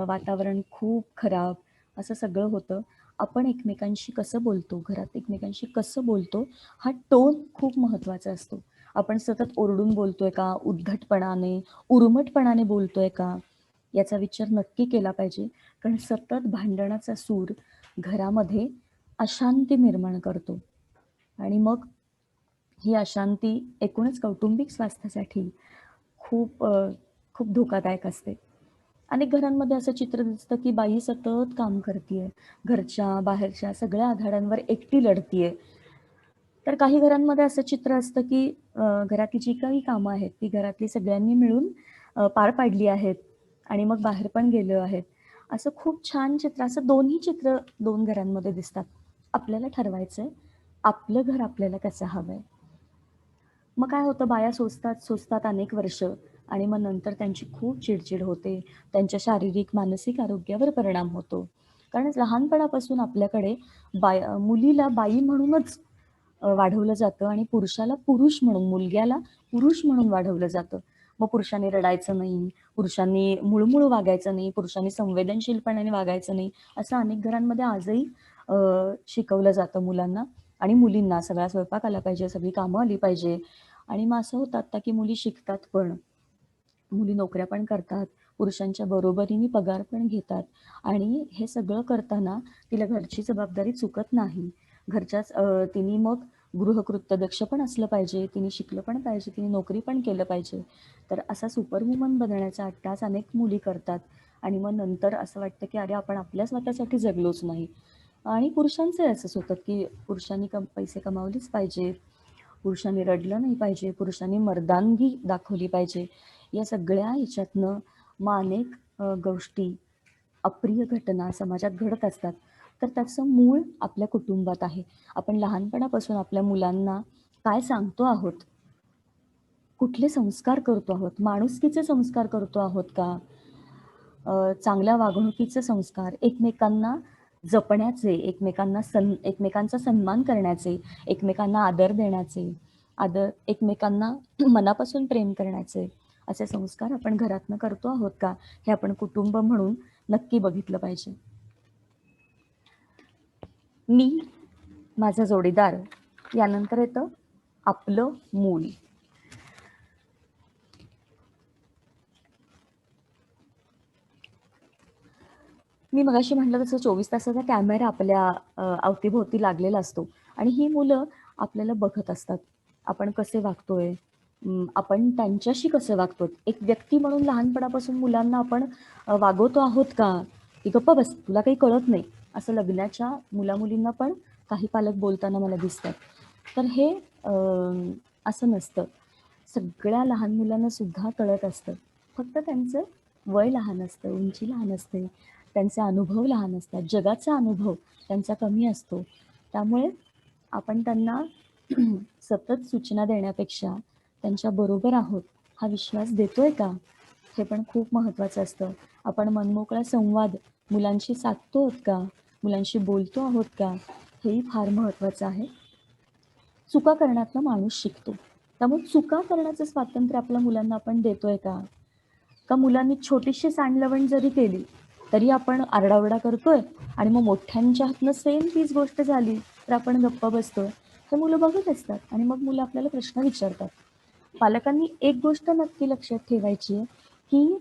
वातावरण खूप खराब असं सगळं होतं. आपण एकमेकांशी कसं बोलतो, घरात एकमेकांशी कसं बोलतो, हा टोन खूप महत्त्वाचा असतो. आपण सतत ओरडून बोलतोय का? उद्धटपणाने, उर्मटपणाने बोलतोय का? याचा विचार नक्की केला पाहिजे. कारण सतत भांडणाचा सूर घरामध्ये अशांती निर्माण करतो आणि मग ही अशांती एकूणच कौटुंबिक स्वास्थ्यासाठी खूप खूप धोकादायक असते. अनेक घरांमध्ये असं चित्र दिसतं, की बाई सतत काम करतीये. घरच्या, बाहेरच्या सगळ्या आघाड्यांवर एकटी लढतीये. तर काही घरांमध्ये असं चित्र असतं, की घरातली जी काही कामं आहेत, ती घरातली सगळ्यांनी मिळून पार पाडली आहेत आणि मग बाहेर पण गेलो आहेत. असं खूप छान चित्र, असं दोन्ही चित्र 2 घरांमध्ये दिसतात. आपल्याला ठरवायचंय, आपलं घर आपल्याला कसं हवंय. मग काय होतं बाया सोसतात अनेक वर्ष आणि मग नंतर त्यांची खूप चिड होते. त्यांच्या शारीरिक, मानसिक आरोग्यावर परिणाम होतो. कारण लहानपणापासून आपल्याकडे मुलीला बाई म्हणूनच वाढवलं जातं आणि पुरुषाला पुरुष म्हणून, मुलग्याला पुरुष म्हणून वाढवलं जातं. मग पुरुषांनी रडायचं नाही, पुरुषांनी मुळमुळ वागायचं नाही, पुरुषांनी संवेदनशीलपणाने वागायचं नाही, असं अनेक घरांमध्ये आजही अ, शिकवलं जातं मुलांना आणि मुलींना. सगळा स्वयंपाक आला पाहिजे, सगळी कामं आली पाहिजे आणि मग असं होतं आता की मुली शिकतात पण. मुली नोकऱ्या पण करतात, पुरुषांच्या बरोबरीने पगार पण घेतात आणि हे सगळं करताना तिला घरची जबाबदारी चुकत नाही. तिने मग गृहकृत्यदक्ष पण असलं पाहिजे, तिने शिकलं पण पाहिजे, तिने नोकरी पण केलं पाहिजे. तर असा सुपरवुमन बनण्याचा अट्टास अनेक मुली करतात आणि मग नंतर असं वाटतं, की अरे आपण आपल्या स्वतःसाठी जगलोच नाही. आणि पुरुषांचंही असंच होतं, की पुरुषांनी पैसे कमावलेच पाहिजेत, पुरुषांनी रडलं नाही पाहिजे, पुरुषांनी मर्दानगी दाखवली पाहिजे. या सगळ्या ह्याच्यातनं मग अनेक गोष्टी, अप्रिय घटना समाजात घडत असतात. तर त्याचं मूळ आपल्या कुटुंबात आहे. आपण लहानपणापासून आपल्या मुलांना काय सांगतो आहोत, कुठले संस्कार करतो आहोत, माणुसकीचे संस्कार करतो आहोत का? चांगल्या वागणुकीचे संस्कार, एकमेकांना जपण्याचे, एकमेकांचा सन्मान करण्याचे, एकमेकांना आदर देण्याचे, एकमेकांना मनापासून प्रेम करण्याचे, असे संस्कार आपण घरातनं करतो आहोत का? हे आपण कुटुंब म्हणून नक्की बघितलं पाहिजे. मी, माझा जोडीदार, यानंतर येतं आपलं मूल. मी मगाशी म्हटलं तसं 24 तासाचा कॅमेरा आपल्या अवतीभोवती लागलेला असतो आणि ही मुलं आपल्याला बघत असतात. आपण कसे वागतोय, आपण त्यांच्याशी कसे वागतो. एक व्यक्ती म्हणून लहानपणापासून मुलांना आपण वागवतो आहोत का? की "गप्प बस, तुला काही कळत नाही." असं लग्नाच्या मुला-मुलींना पण काही पालक बोलताना मला दिसतात. तर हे अ, असं नसतं. सगळ्या लहान मुलांना सुद्धा कळत असतं. फक्त त्यांचं वय लहान असतं, उंची लहान असते, त्यांचे अनुभव लहान असतात, जगाचा अनुभव त्यांचा कमी असतो. त्यामुळे आपण त्यांना सतत सूचना देण्यापेक्षा त्यांच्याबरोबर आहोत, हा विश्वास देतोय का? हे पण खूप महत्त्वाचं असतं. आपण मनमोकळा संवाद मुलांशी साधतो आहोत का? मुलांशी बोलतो आहोत का? हेही फार महत्त्वाचं आहे. चुका करण्यातनं माणूस शिकतो. त्यामुळे चुका करण्याचं स्वातंत्र्य आपल्या मुलांना आपण देतोय का? का मुलांनी छोटीशी सांडलवण जरी केली, तरी आपण आरडाओरडा करतोय आणि मग मोठ्यांच्या हातनं सेम तीच गोष्ट झाली, तर आपण गप्प बसतोय. हे मुलं बघत असतात आणि मग मुलं आपल्याला प्रश्न विचारतात. पालकांनी एक गोष्ट नक्की लक्षात ठेवायची आहे, की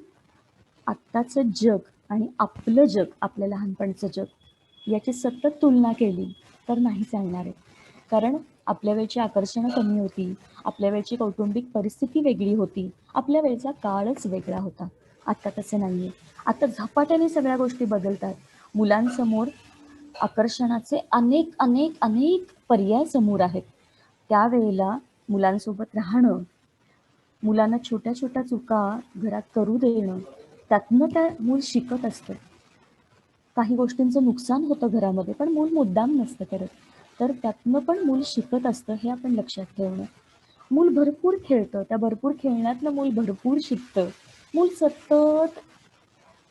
आत्ताचं जग आणि आपलं जग, आपलं लहानपणचं जग, याची सतत तुलना केली तर नाही चालणार आहे. कारण आपल्या वेळची आकर्षणं कमी होती, आपल्या वेळची कौटुंबिक परिस्थिती वेगळी होती, आपल्या वेळचा काळच वेगळा होता. आता तसं नाहीये. आता झपाट्याने सगळ्या गोष्टी बदलतात. मुलांसमोर आकर्षणाचे अनेक, अनेक, अनेक पर्याय समोर आहेत. त्यावेळेला मुलांसोबत राहणं, मुलांना छोट्या-छोट्या चुका घरात करू देणं, त्यातनं मूल शिकत असतं. काही गोष्टींचं नुकसान होतं घरामध्ये, पण मूल मुद्दाम नसतं करत. तर त्यातनं पण मूल शिकत असतं, हे आपण लक्षात ठेवणं. मूल भरपूर खेळतं, त्या भरपूर खेळण्यातनं मूल भरपूर शिकतं. मूल सतत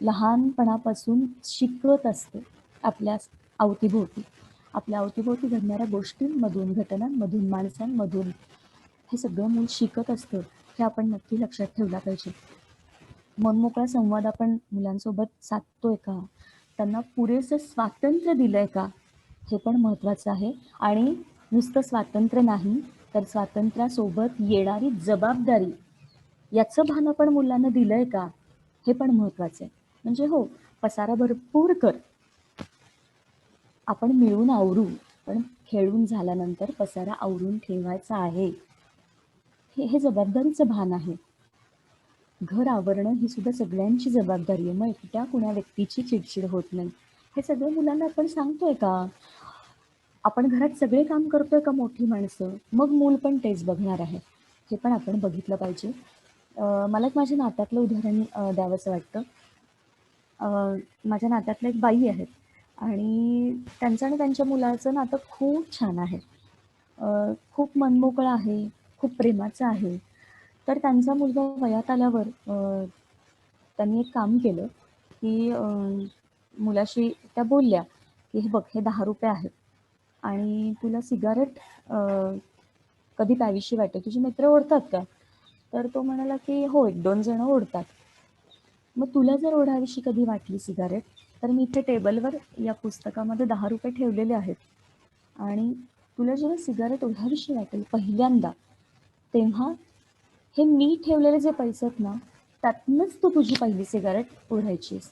लहानपणापासून शिकत असतं आपल्या अवतीभोवती. आपल्या अवतीभोवती घडणाऱ्या गोष्टींमधून, घटनांमधून, माणसांमधून हे सगळं मूल शिकत असतं, हे आपण नक्की लक्षात ठेवलं पाहिजे. मनमोकळा संवाद आपण मुलांसोबत साधतोय का? त्यांना पुरेसं स्वातंत्र्य दिलंय का? हे पण महत्त्वाचं आहे आणि नुसतं स्वातंत्र्य नाही, तर स्वातंत्र्यासोबत येणारी जबाबदारी, याचं भान आपण मुलांना दिलंय का? हे पण महत्त्वाचं आहे. म्हणजे हो, पसारा भरपूर कर. आपण मिळून आवरू, पण खेळून झाल्यानंतर पसारा आवरून ठेवायचा आहे. हे जबाबदारीचं भान आहे. घर आवरणं ही सुद्धा सगळ्यांची जबाबदारी आहे. मग एकट्या कुण्या व्यक्तीची चिडचिड होत नाही. हे सगळं मुलांना आपण सांगतोय का? आपण घरात सगळे काम करतोय का मोठी माणसं? मग मूल पण तेच बघणार आहे. हे पण आपण बघितलं पाहिजे. मला एक माझ्या नात्यातलं उदाहरण द्यावंसं वाटतं. अ, माझ्या नात्यातल्या एक बाई आहेत आणि त्यांचं आणि त्यांच्या मुलाचं नातं खूप छान आहे. खूप मनमोकळं आहे, खूप प्रेमाचं आहे. तर त्यांचा मुलगा वयात आल्यावर त्यांनी एक काम केलं, की मुलाशी त्या बोलल्या, की "हे बघ, हे ₹10 आहेत आणि तुला सिगारेट कधी प्यावीशी वाटते, तुझे मित्र ओढतात का? तर तो म्हणाला की हो, 1-2 जण ओढतात. मग तुला जर ओढावीशी कधी वाटली सिगारेट, तर मी इथे टेबलवर या पुस्तकामध्ये ₹10 ठेवलेले आहेत आणि तुला जेव्हा सिगारेट ओढावीशी वाटेल पहिल्यांदा, तेव्हा हे मी ठेवलेले जे पैसे आहेत ना, त्यातनंच तू तुझी पहिली सिगारेट ओढायचीस.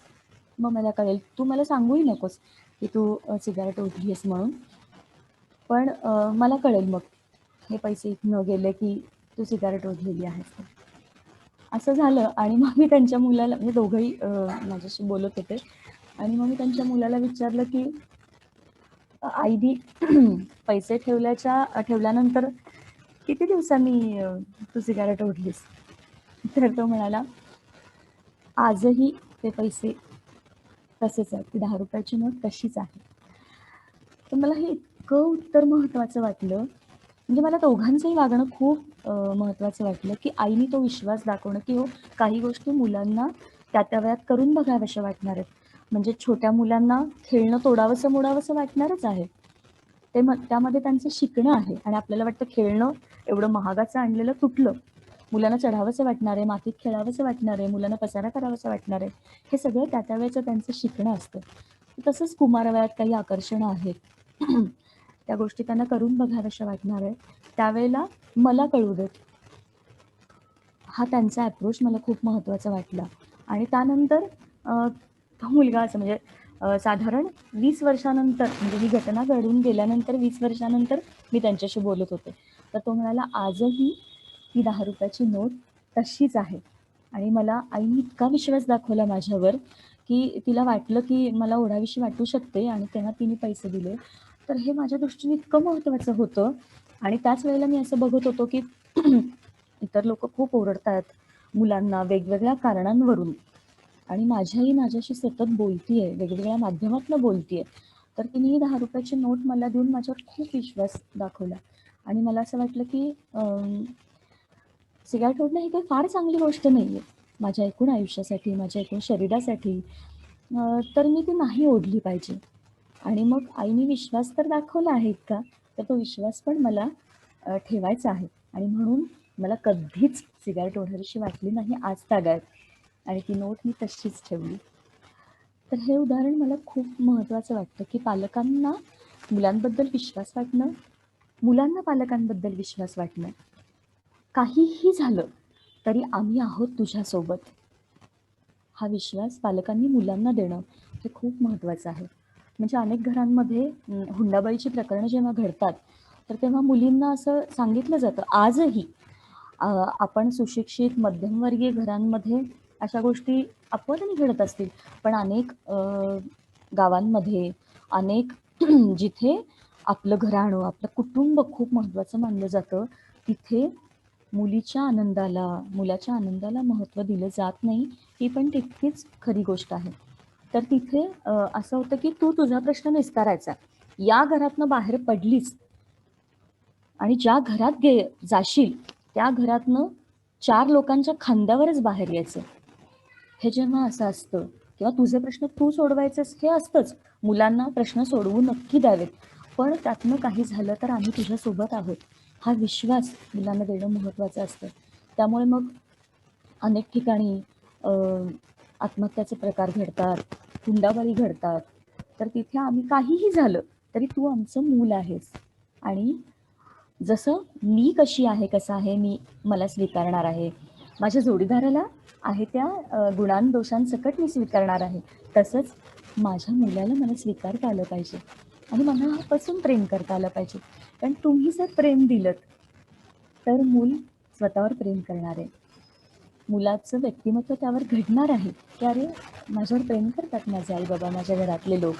मग मला कळेल. तू मला सांगूही नकोस की तू सिगारेट ओढली आहेस म्हणून. पण मला कळेल मग हे पैसे इथनं गेले की तू सिगारेट ओढलेली आहेस तर. असं झालं आणि मग मी त्यांच्या मुलाला, म्हणजे दोघंही माझ्याशी बोलत होते आणि मग मी त्यांच्या मुलाला विचारलं की आईने पैसे ठेवल्यानंतर किती दिवसांनी तू सिगारेट ओढलीस? तर तो म्हणाला, आजही ते पैसे तसेच आहेत. ती ₹10 नोट तशीच आहे. तर मला हे इतकं उत्तर महत्त्वाचं वाटलं. म्हणजे मला दोघांचंही वागणं खूप महत्त्वाचं वाटलं, की आईनी तो विश्वास दाखवणं, की हो, काही गोष्टी मुलांना त्या वयात करून बघाव्याशा वाटणार आहेत. म्हणजे छोट्या मुलांना खेळणं तोडावंसं मोडावंसं वाटणारच आहे. त्यामध्ये त्यांचं शिकणं आहे आणि आपल्याला वाटतं खेळणं एवढं महागाचं आणलेलं तुटलं. मुलांना चढावंसं वाटणार आहे, मातीत खेळावंसं वाटणार आहे, मुलांना पसारा करावासा वाटणार आहे. हे सगळं त्या वेळेचं त्यांचं शिकणं असतं. तसंच कुमारवयात काही आकर्षणं आहेत. त्या गोष्टी त्यांना करून बघाव्याशा वाटणार आहे. त्यावेळेला मला कळू देत. हा त्यांचा अप्रोच मला खूप महत्त्वाचा वाटला आणि त्यानंतर तो मुलगा असं म्हणजे साधारण 20 वर्षानंतर, म्हणजे ही घटना घडून गेल्यानंतर 20 वर्षानंतर मी त्यांच्याशी बोलत होते. तर तो म्हणाला, "आजही ती ₹10 नोट तशीच आहे." आणि मला आईने इतका विश्वास दाखवला माझ्यावर, की तिला वाटलं की मला ओढावीशी वाटू शकते आणि तेव्हा तिने पैसे दिले. तर हे माझ्या दृष्टीने इतकं महत्त्वाचं होतं आणि त्याच वेळेला मी असं बघत होतो की इतर लोकं खूप ओरडतायत मुलांना वेगवेगळ्या कारणांवरून आणि माझी आई माझ्याशी सतत बोलतीये, वेगवेगळ्या माध्यमातनं बोलतीये. तर तिने ही ₹10 नोट मला देऊन माझ्यावर खूप विश्वास दाखवला आणि मला असं वाटलं की सिगारेट ओढणं ही काही फार चांगली गोष्ट नाहीये. माझ्या एकूण आयुष्यासाठी, माझ्या एकूण शरीरासाठी. तर मी ती नाही ओढली पाहिजे. आणि मग आईने विश्वास तर दाखवला आहे इतका, तर तो विश्वास पण मला ठेवायचा आहे आणि म्हणून मला कधीच सिगारेट ओढावीशी वाटली नाही आजतागायत आणि ती नोट मी तशीच ठेवली. तर हे उदाहरण मला खूप महत्त्वाचं वाटतं, की पालकांना मुलांबद्दल विश्वास वाटणं, मुलांना पालकांबद्दल विश्वास वाटणं. काहीही झालं तरी आम्ही आहोत तुझ्यासोबत. हा विश्वास पालकांनी मुलांना देणं हे खूप महत्त्वाचं आहे. म्हणजे अनेक घरांमध्ये हुंडाबळीची प्रकरणं जेव्हा घडतात, तर तेव्हा मुलींना असं सांगितलं जातं आजही. अ, आपण सुशिक्षित मध्यमवर्गीय घरांमध्ये अशा गोष्टी अपवादाने घडत असतील. पण अनेक गावांमध्ये, अनेक जिथे आपलं घराणं, आपलं कुटुंब खूप महत्त्वाचं मानलं जातं, तिथे मुलाच्या आनंदाला महत्त्व दिलं जात नाही, ही पण तितकीच खरी गोष्ट आहे. तर तिथे असं होतं की तू तुझा प्रश्न निस्तारायचा. या घरातनं बाहेर पडलीस आणि ज्या घरात जाशील, त्या घरातनं 4 लोकांच्या खांद्यावरच बाहेर यायचं. हे जेव्हा असं असतं किंवा तुझे प्रश्न तू सोडवायचेस हे असतंच. मुलांना प्रश्न सोडवू नक्की द्यावेत. पण त्यातनं काही झालं तर आम्ही तुझ्यासोबत आहोत. हा विश्वास मुलांना देणं महत्त्वाचं असतं. त्यामुळे मग अनेक ठिकाणी आत्महत्याचे प्रकार घडतात, हुंडाबळी घडतात. तर तिथे आम्ही काहीही झालं तरी तू आमचं मूल आहेस आणि जसं मी कशी आहे, कसं आहे, मला स्वीकारणार आहे. माझ्या जोडीदाराला आहे त्या गुणांदोषांसकट मी स्वीकारणार आहे. तसंच माझ्या मुलाला मला स्वीकारता आलं पाहिजे आणि मनापासून प्रेम करता आलं पाहिजे. कारण तुम्ही जर प्रेम दिलंत, तर मूल स्वतःवर प्रेम करणार आहे. मुलाचं व्यक्तिमत्व त्यावर घडणार आहे, की अरे माझ्यावर प्रेम करतात माझे आई-बाबा, माझ्या घरातले लोक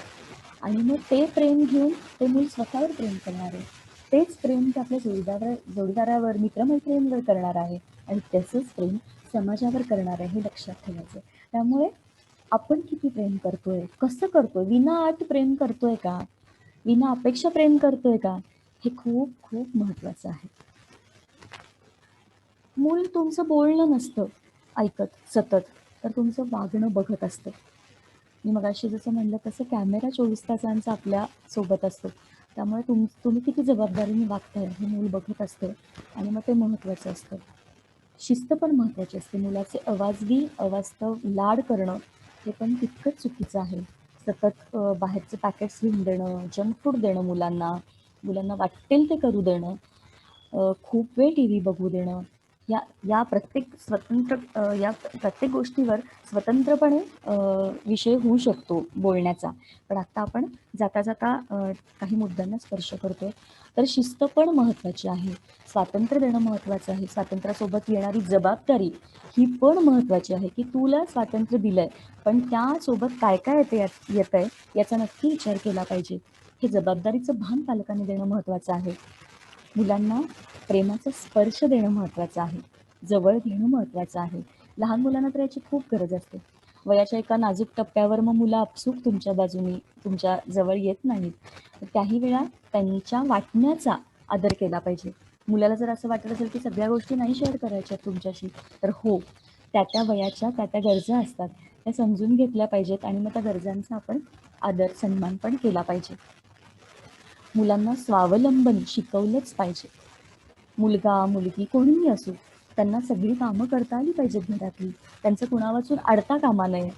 आणि मग ते प्रेम घेऊन ते मूल स्वतःवर प्रेम करणार आहे. तेच प्रेम ते आपल्या जोडीदारावर, मित्रमैत्रिणींवर करणार आहे आणि त्याचंच प्रेम समाजावर करणार आहे हे लक्षात ठेवायचं. त्यामुळे आपण किती प्रेम करतोय, कसं करतोय, विनाअट प्रेम करतोय का? विना अपेक्षा प्रेम करतोय का? हे खूप खूप महत्त्वाचं आहे. मूल तुमचं बोलणं नसतं ऐकत सतत, तर तुमचं वागणं बघत असतं. मी मगाशी जसं म्हणलं तसं कॅमेरा 24 तासांचा आपल्या सोबत असतो. त्यामुळे तुम्ही किती जबाबदारीने वागताय हे मूल बघत असतं आणि मग ते महत्त्वाचं असतं. शिस्त पण महत्त्वाची असते. मुलाचे अवाजवी, अवास्तव लाड करणं हे पण तितकंच चुकीचं आहे. सतत बाहेरचे पॅकेट्स घेऊन देणं, जंक फूड देणं मुलांना, मुलांना वाटेल ते करू देणं, खूप वेळ टीव्ही बघू देणं, या या प्रत्येक या प्रत्येक गोष्टीवर स्वतंत्रपणे विषय होऊ शकतो बोलण्याचा. पण आता आपण जाता-जाता काही मुद्द्यांना स्पर्श करतोय. तर शिस्त पण महत्त्वाची आहे. स्वातंत्र्य देणं महत्त्वाचं आहे. स्वातंत्र्यासोबत येणारी जबाबदारी ही पण महत्त्वाची आहे, की तुला स्वातंत्र्य दिलंय, पण त्यासोबत काय-काय येतंय याचा नक्की विचार केला पाहिजे. हे जबाबदारीचं भान पालकांनी देणं महत्त्वाचं आहे. मुलांना प्रेमाचा स्पर्श देणं महत्त्वाचं आहे. जवळ घेणं महत्त्वाचं आहे. लहान मुलांना तर याची खूप गरज असते. वयाच्या एका नाजूक टप्प्यावर मग मुलं आपसूक तुमच्या बाजूनी, तुमच्या जवळ येत नाहीत. तर त्याही वेळा त्यांच्या वाटण्याचा आदर केला पाहिजे. मुलाला जर असं वाटत असेल, की सगळ्या गोष्टी नाही शेअर करायच्या तुमच्याशी, तर हो, त्या वयाच्या त्या गरजा असतात. त्या समजून घेतल्या पाहिजेत आणि मग त्या गरजांचा आपण आदर, सन्मान पण केला पाहिजे. मुलांना स्वावलंबन शिकवलंच पाहिजे. मुलगा, मुलगी कोणीही असो, त्यांना सगळी कामं करता आली पाहिजेत घरातली. त्यांचं कुणावाचून अडता कामा नये.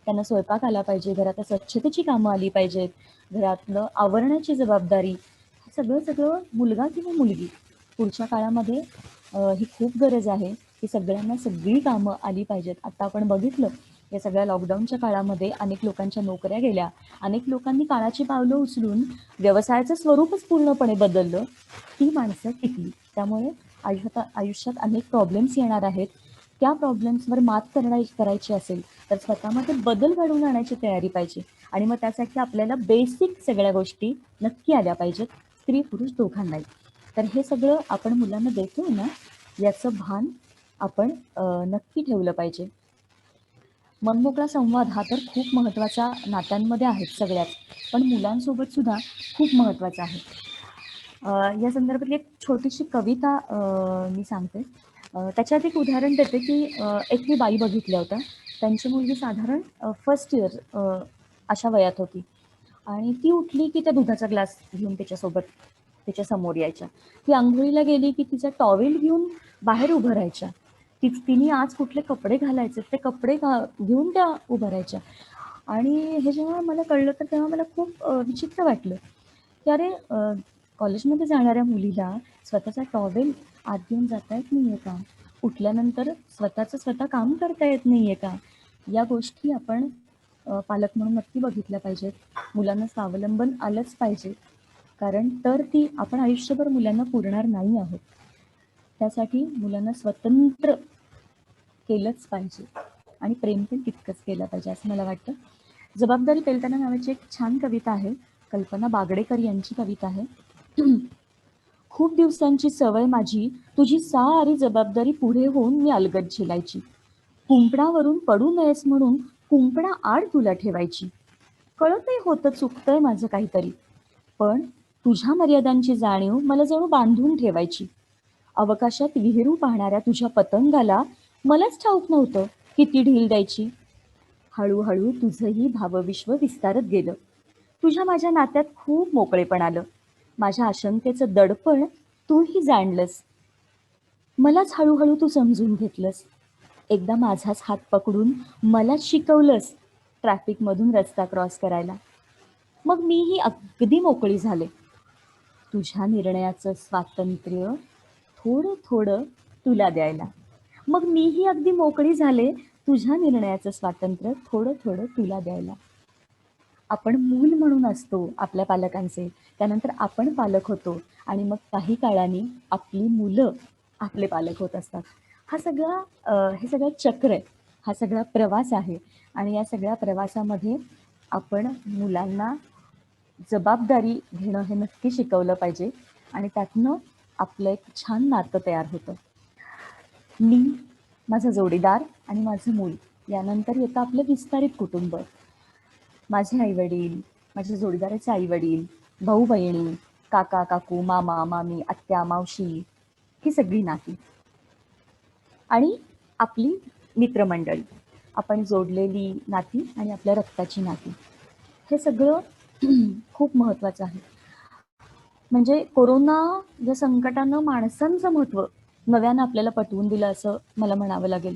त्यांना स्वयंपाक आला पाहिजे, घरात स्वच्छतेची कामं आली पाहिजेत, घरातलं आवरण्याची जबाबदारी, हे सगळं मुलगा किंवा मुलगी पुढच्या काळामध्ये ही खूप गरज आहे की सगळ्यांना सगळी कामं आली पाहिजेत. आता आपण बघितलं या सगळ्या लॉकडाऊनच्या काळामध्ये अनेक लोकांच्या नोकऱ्या गेल्या, अनेक लोकांनी काळाची पावलं उचलून व्यवसायाचं स्वरूपच पूर्णपणे बदललं. ती माणसं टिकली. त्यामुळे आयुष्यात अनेक प्रॉब्लेम्स येणार आहेत. त्या प्रॉब्लेम्सवर मात करायची असेल तर स्वतःमध्ये बदल घडवून आणायची तयारी पाहिजे आणि मग त्यासाठी आपल्याला बेसिक सगळ्या गोष्टी नक्की आल्या पाहिजेत, स्त्री पुरुष दोघांनाही. तर हे सगळं आपण मुलांना देतोय ना, याचं भान आपण नक्की ठेवलं पाहिजे. मनमोकळा संवाद हा तर खूप महत्त्वाचा नात्यांमध्ये आहे सगळ्यात, पण मुलांसोबत सुद्धा खूप महत्त्वाचा आहे. या संदर्भातली एक छोटीशी कविता मी सांगते. त्याच्यात एक उदाहरण देते की एक मी बाई बघितल्या होत्या. त्यांची मुलगी साधारण फर्स्ट इयर अशा वयात होती आणि ती उठली की त्या दुधाचा ग्लास घेऊन तिच्यासोबत तिच्यासमोर यायच्या. ती अंघोळीला गेली की तिचा टॉवेल घेऊन बाहेर उभं राहायच्या. तिने आज कुठले कपडे घालायचे ते कपडे घेऊन त्या उभं राहायच्या. आणि हे जेव्हा मला कळलं तर तेव्हा मला खूप विचित्र वाटलं की अरे, कॉलेजमध्ये जाणाऱ्या मुलीला स्वतःचा टॉवेल आत घेऊन जाता येत नाहीये का? उठल्यानंतर स्वतः काम करता येत नाहीये का? या गोष्टी आपण पालक म्हणून नक्की बघितल्या पाहिजेत. मुलांना स्वावलंबन आलंच पाहिजे. कारण तर ती आपण आयुष्यभर मुलांना पुरणार नाही आहोत. त्यासाठी मुलांना स्वतंत्र केलंच पाहिजे आणि प्रेम पण तितकंच केलं पाहिजे असं मला वाटतं. जबाबदारी पेलताना नावाची एक छान कविता आहे. कल्पना बागडेकर यांची कविता आहे. खूप दिवसांची सवय माझी तुझी सारी जबाबदारी पुढे होऊन मी अलगद झेलायची. कुंपणावरून पडू नयेस म्हणून कुंपणा आड तुला ठेवायची. कळतही होतं चुकतंय माझं काहीतरी, पण तुझ्या मर्यादांची जाणीव मला जणू बांधून ठेवायची. अवकाशात विहिरू पाहणाऱ्या तुझ्या पतंगाला मलाच ठाऊक नव्हतं किती ढील द्यायची. हळूहळू तुझंही भावविश्व विस्तारत गेलं. तुझ्या माझ्या नात्यात खूप मोकळेपण आलं. माझ्या आशंकेचं दडपण तूही जाणलंस. मलाच हळूहळू तू समजून घेतलंस. एकदा माझाच हात पकडून मलाच शिकवलंस ट्रॅफिकमधून रस्ता क्रॉस करायला. मग मीही अगदी मोकळी झाले. तुझ्या निर्णयाचं स्वातंत्र्य थोडं थोडं तुला द्यायला. मग मीही अगदी मोकळी झाले तुझ्या निर्णयाचं स्वातंत्र्य थोडं थोडं तुला द्यायला. आपण मूल म्हणून असतो आपल्या पालकांचे, त्यानंतर आपण पालक होतो आणि मग काही काळाने आपली मुलं आपले पालक होत असतात. हे सगळं चक्र आहे. हा सगळा प्रवास आहे आणि या सगळ्या प्रवासामध्ये आपण मुलांना जबाबदारी घेणं हे नक्की शिकवलं पाहिजे आणि त्यातनं आपलं एक छान नातं तयार होतं. मी, माझा जोडीदार आणि माझं मूल यानंतर येतं आपलं विस्तारित कुटुंब. माझे आईवडील, माझ्या जोडीदाराचे आईवडील, भाऊ बहिणी, काका काकू, मामा मामी, आत्या मावशी, ही सगळी नाती आणि आपली मित्रमंडळी, आपण जोडलेली नाती आणि आपल्या रक्ताची नाती, हे सगळं खूप महत्त्वाचं आहे. म्हणजे कोरोना या संकटानं माणसांचं महत्त्व नव्यानं आपल्याला पटवून दिलं असं मला म्हणावं लागेल,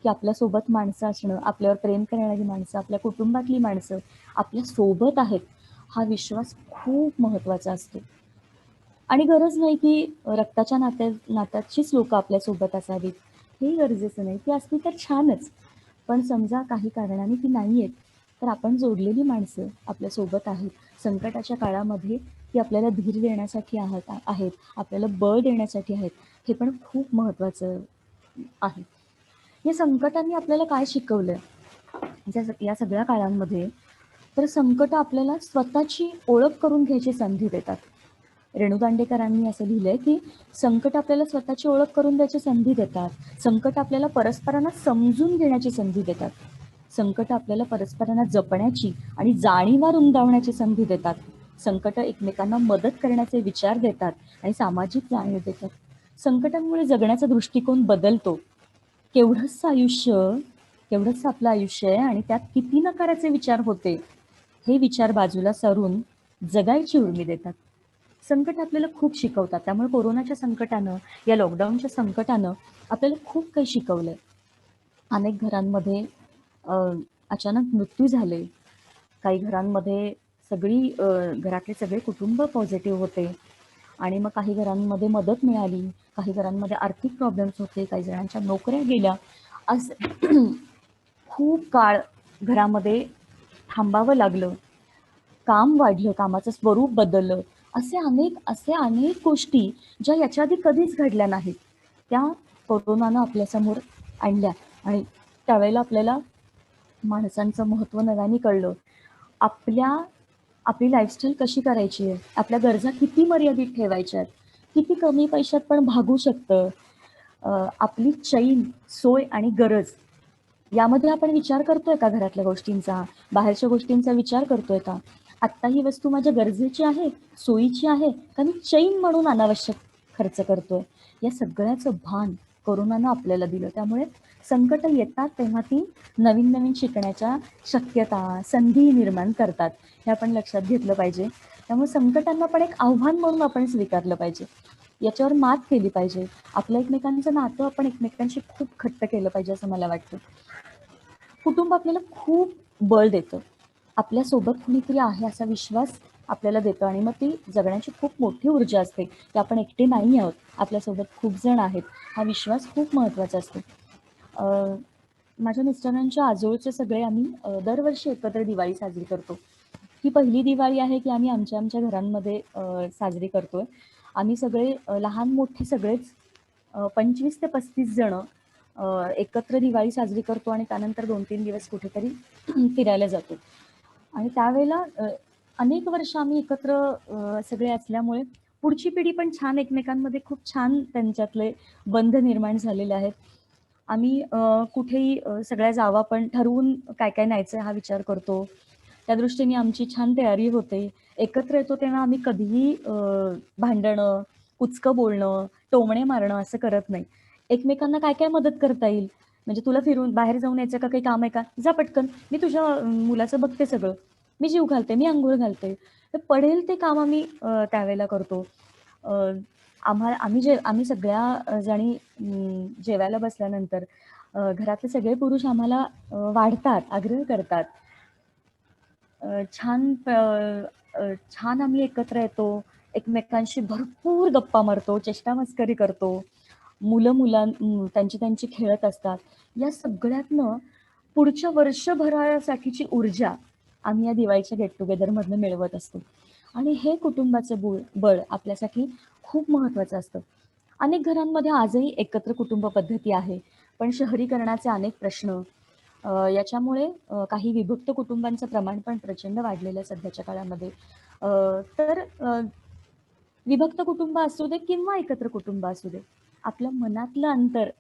की आपल्यासोबत माणसं असणं, आपल्यावर प्रेम करणारी माणसं, आपल्या कुटुंबातली माणसं आपल्या सोबत आहेत, हा विश्वास खूप महत्त्वाचा असतो. आणि गरज नाही की रक्ताच्या नात्याचीच लोकं आपल्यासोबत असावीत, हेही गरजेचं नाही. ती असली तर छानच. पण समजा काही कारणाने ती नाही आहेत, तर आपण जोडलेली माणसं आपल्यासोबत आहेत. संकटाच्या काळामध्ये ती आपल्याला धीर देण्यासाठी आहेत, आपल्याला बळ देण्यासाठी आहेत. हे पण खूप महत्त्वाचं आहे. या संकटांनी आपल्याला काय शिकवलंय? या सगळ्या काळांमध्ये तर संकटं आपल्याला स्वतःची ओळख करून घ्यायची संधी देतात. रेणू दांडेकरांनी असं लिहिलंय, की संकट आपल्याला स्वतःची ओळख करून द्यायची संधी देतात. संकट आपल्याला परस्परांना समजून घेण्याची संधी देतात. संकट आपल्याला परस्परांना जपण्याची आणि जाणीवा रुंदावण्याची संधी देतात. संकट एकमेकांना मदत करण्याचे विचार देतात आणि सामाजिक जाणीव देतात. संकटांमुळे जगण्याचा दृष्टिकोन बदलतो. केवढंसं आयुष्य, केवढंसं आपलं आयुष्य आहे आणि त्यात किती नकाराचे विचार होते, हे विचार बाजूला सारून जगायची उर्मी देतात. संकट आपल्याला खूप शिकवतात. त्यामुळे कोरोनाच्या संकटानं, या लॉकडाऊनच्या संकटानं आपल्याला खूप काही शिकवलंय. अनेक घरांमध्ये अ, अचानक मृत्यू झाले. काही घरांमध्ये घरातले सगळे कुटुंब पॉझिटिव्ह होते आणि मग काही घरांमध्ये मदत मिळाली, काही घरांमध्ये आर्थिक प्रॉब्लेम्स होते, काही जणांच्या नोकऱ्या गेल्या. असं खूप काळ घरामध्ये थांबावं लागलं. काम वाढलं, कामाचं स्वरूप बदललं. असे अनेक गोष्टी ज्या याच्या आधी कधीच घडल्या नाहीत, त्या कोरोनानं आपल्यासमोर आणल्या आणि त्यावेळेला आपल्याला माणसांचं महत्त्व नव्याने कळलं. आपल्या आपली लाईफस्टाईल कशी करायची आहे? आपल्या गरजा किती मर्यादित ठेवायच्या आहेत? किती कमी पैशात पण भागू शकतं? आपली चैन, सोय आणि गरज यामध्ये आपण विचार करतोय का घरातल्या गोष्टींचा? बाहेरच्या गोष्टींचा विचार करतोय का? आत्ता ही वस्तू माझ्या गरजेची आहे, सोयीची आहे का मी चैन म्हणून अनावश्यक खर्च करतोय? या सगळ्याचं भान कोरोनानं आपल्याला दिलं. त्यामुळे संकटं येतात तेव्हा ती नवीन-नवीन शिकण्याच्या शक्यता, संधी निर्माण करतात. हे आपण लक्षात घेतलं पाहिजे. त्यामुळे संकटांना पण एक आव्हान म्हणून आपण स्वीकारलं पाहिजे. याच्यावर मात केली पाहिजे. आपलं एकमेकांचं नातं आपण एकमेकांशी खूप घट्ट केलं पाहिजे असं मला वाटतं. कुटुंब आपल्याला खूप बळ देतं. आपल्यासोबत कुणीतरी आहे असा विश्वास आपल्याला देतं आणि मग ती जगण्याची खूप मोठी ऊर्जा असते, की आपण एकटे नाही आहोत. आपल्यासोबत खूप जण आहेत. हा विश्वास खूप महत्त्वाचा असतो. अ, माझ्या मिस्टरांच्या आजोळचे सगळे आम्ही दरवर्षी एकत्र दिवाळी साजरी करतो. ही पहिली दिवाळी आहे, की आम्ही आमच्या घरांमध्ये साजरी करतोय. आम्ही सगळे लहान-मोठे सगळेच 25 ते 35 जणं एकत्र दिवाळी साजरी करतो आणि त्यानंतर 2-3 दिवस कुठेतरी फिरायला जातो. आणि त्यावेळेला अनेक वर्ष आम्ही एकत्र सगळे असल्यामुळे पुढची पिढी पण छान एकमेकांमध्ये खूप छान त्यांच्यातले बंध निर्माण झालेले आहेत. आम्ही कुठेही सगळ्या जावा पण ठरवून काय-काय न्यायचं हा विचार करतो. त्या दृष्टीने आमची छान तयारी होते. एकत्र येतो तेव्हा आम्ही कधीही भांडणं, कुचकं बोलणं, टोमणे मारणं असं करत नाही. एकमेकांना काय-काय मदत करता येईल, म्हणजे तुला फिरून बाहेर जाऊन यायचं का, काही काम आहे का? जा पटकन. मी तुझ्या मुलाचं बघते सगळं. मी जीव घालते, मी अंघोळ घालते. तर पडेल ते काम आम्ही त्यावेळेला करतो. अ, आम्ही सगळ्या जणी जेवायला बसल्यानंतर घरातले सगळे पुरुष आम्हाला वाढतात, आग्रह करतात. छान आम्ही एकत्र येतो. एकमेकांशी भरपूर गप्पा मारतो, चेष्टा-मस्करी करतो. त्यांची खेळत असतात. या सगळ्यातनं पुढच्या वर्षभरासाठीची ऊर्जा आम्ही या दिवाळीच्या गेट टुगेदरमधनं मिळवत असतो. आणि हे कुटुंबाचं बळ आपल्यासाठी खूप महत्त्वाचं असतं. अनेक घरांमध्ये आजही एकत्र कुटुंब पद्धती आहे. पण शहरीकरणाचे अनेक प्रश्न याच्यामुळे काही विभक्त कुटुंबांचं प्रमाण पण प्रचंड वाढलेलं आहे सध्याच्या काळामध्ये. अ, विभक्त कुटुंब असू दे किंवा एकत्र कुटुंब असू दे, आपल्या मनातलं अंतर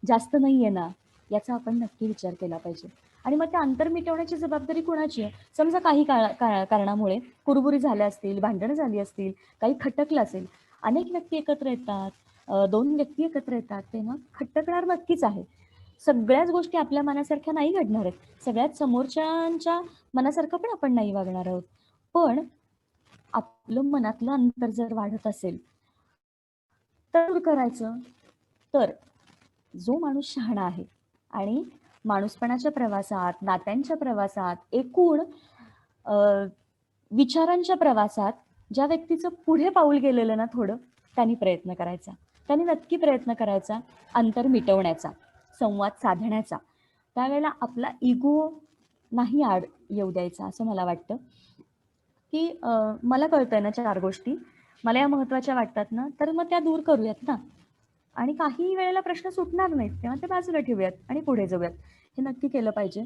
जास्त नाहीये ना, याचा आपण नक्की विचार केला पाहिजे. आणि मग ते अंतर मिटवण्याची जबाबदारी कुणाची आहे? समजा काही कारणामुळे कुरबुरी झाल्या असतील, भांडणं झाली असतील, काही खटकलं असेल. अनेक व्यक्ती एकत्र येतात, 2 व्यक्ती एकत्र येतात, तेव्हा खटकणार नक्कीच आहे. सगळ्याच गोष्टी आपल्या मनासारख्या नाही घडणार आहेत. सगळ्यात समोरच्यांच्या मनासारखं पण आपण नाही वागणार आहोत. पण आपलं मनातलं अंतर जर वाढत असेल तर दूर करायचं. तर जो माणूस शहाणा आहे आणि माणूसपणाच्या प्रवासात, नात्यांच्या प्रवासात, एकूण अ, विचारांच्या प्रवासात ज्या व्यक्तीचं पुढे पाऊल गेलेलं ना थोडं, त्यांनी प्रयत्न करायचा. त्यांनी नक्की प्रयत्न करायचा अंतर मिटवण्याचा, संवाद साधण्याचा. त्यावेळेला आपला इगो नाही आड येऊ द्यायचा असं मला वाटतं, की मला कळतंय ना 4 गोष्टी, मला या महत्त्वाच्या वाटतात ना, तर मग त्या दूर करूयात ना. आणि काही वेळेला प्रश्न सुटणार नाहीत, तेव्हा ते बाजूला ठेवूयात आणि पुढे जाऊयात. हे नक्की केलं पाहिजे.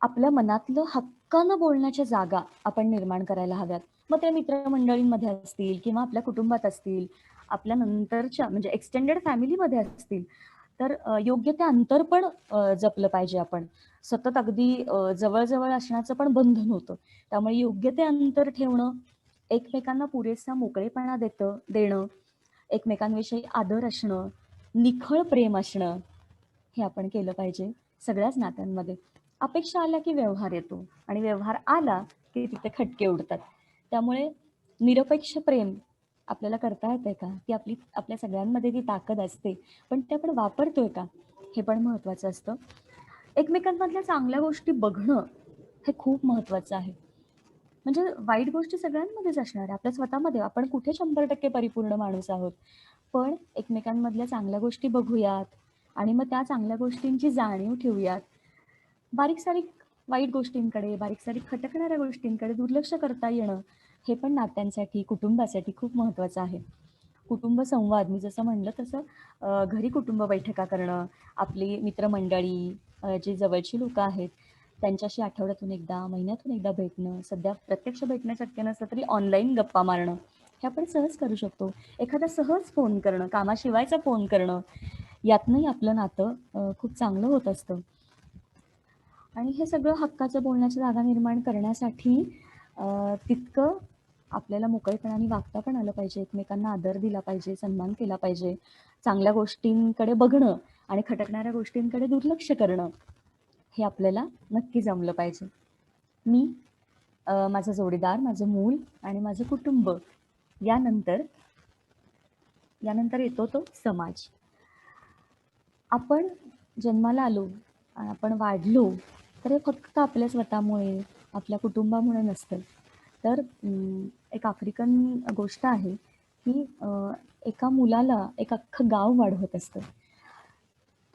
आपल्या मनातलं हक्कानं बोलण्याच्या जागा आपण निर्माण करायला हव्यात. मग ते मित्रमंडळींमध्ये असतील किंवा आपल्या कुटुंबात असतील, आपल्या नंतरच्या म्हणजे एक्सटेंडेड फॅमिलीमध्ये असतील, तर योग्य ते अंतर पण जपलं पाहिजे आपण. सतत अगदी जवळ-जवळ असण्याचं पण बंधन होतं. त्यामुळे योग्य ते अंतर ठेवणं, एकमेकांना पुरेसा मोकळेपणा देणं, एकमेकांविषयी आदर असणं, निखळ प्रेम असणं, हे आपण केलं पाहिजे सगळ्याच नात्यांमध्ये. अपेक्षा आल्या की व्यवहार येतो आणि व्यवहार आला की तिथे खटके उडतात. त्यामुळे निरपेक्ष प्रेम आपल्याला करता येतंय का? ती आपल्या सगळ्यांमध्ये ती ताकद असते. पण ते आपण वापरतोय का? हे पण महत्त्वाचं असतं. एकमेकांमधल्या चांगल्या गोष्टी बघणं हे खूप महत्त्वाचं आहे. म्हणजे वाईट गोष्टी सगळ्यांमध्येच असणार आहे. आपल्या स्वतःमध्ये आपण कुठे 100% परिपूर्ण माणूस आहोत. पण एकमेकांमधल्या चांगल्या गोष्टी बघूयात आणि मग त्या चांगल्या गोष्टींची जाणीव ठेवूयात. बारीक-सारीक वाईट गोष्टींकडे, बारीक-सारीक खटकणाऱ्या गोष्टींकडे दुर्लक्ष करता येणं, हे पण नात्यांसाठी, कुटुंबासाठी खूप महत्त्वाचं आहे. कुटुंब संवाद मी जसं म्हणलं तसं घरी कुटुंब बैठका करणं, आपली मित्रमंडळी, जी जवळची लोकं आहेत, त्यांच्याशी आठवड्यातून एकदा, महिन्यातून एकदा भेटणं. सध्या प्रत्यक्ष भेटणं शक्य नसलं तरी ऑनलाईन गप्पा मारणं, हे आपण सहज करू शकतो. एखादा सहज फोन करणं, कामाशिवायचा फोन करणं, यातनंही आपलं नातं खूप चांगलं होत असतं. आणि हे सगळं हक्काचं बोलण्याची जागा निर्माण करण्यासाठी तितकं आपल्याला मोकळेपणाने वागता पण आलं पाहिजे, एकमेकांना आदर दिला पाहिजे, सन्मान केला पाहिजे. चांगल्या गोष्टींकडे बघणं आणि खटकणाऱ्या गोष्टींकडे दुर्लक्ष करणं, हे आपल्याला नक्की जमलं पाहिजे. मी, माझा जोडीदार, माझं मूल आणि माझं कुटुंब यानंतर यानंतर येतो तो समाज. आपण जन्माला आलो आणि आपण वाढलो, तर हे फक्त आपल्या स्वतःमुळे, आपल्या कुटुंबामुळे नसतं. तर एक आफ्रिकन गोष्ट आहे, की एका मुलाला एक अख्खं गाव वाढवत असतं.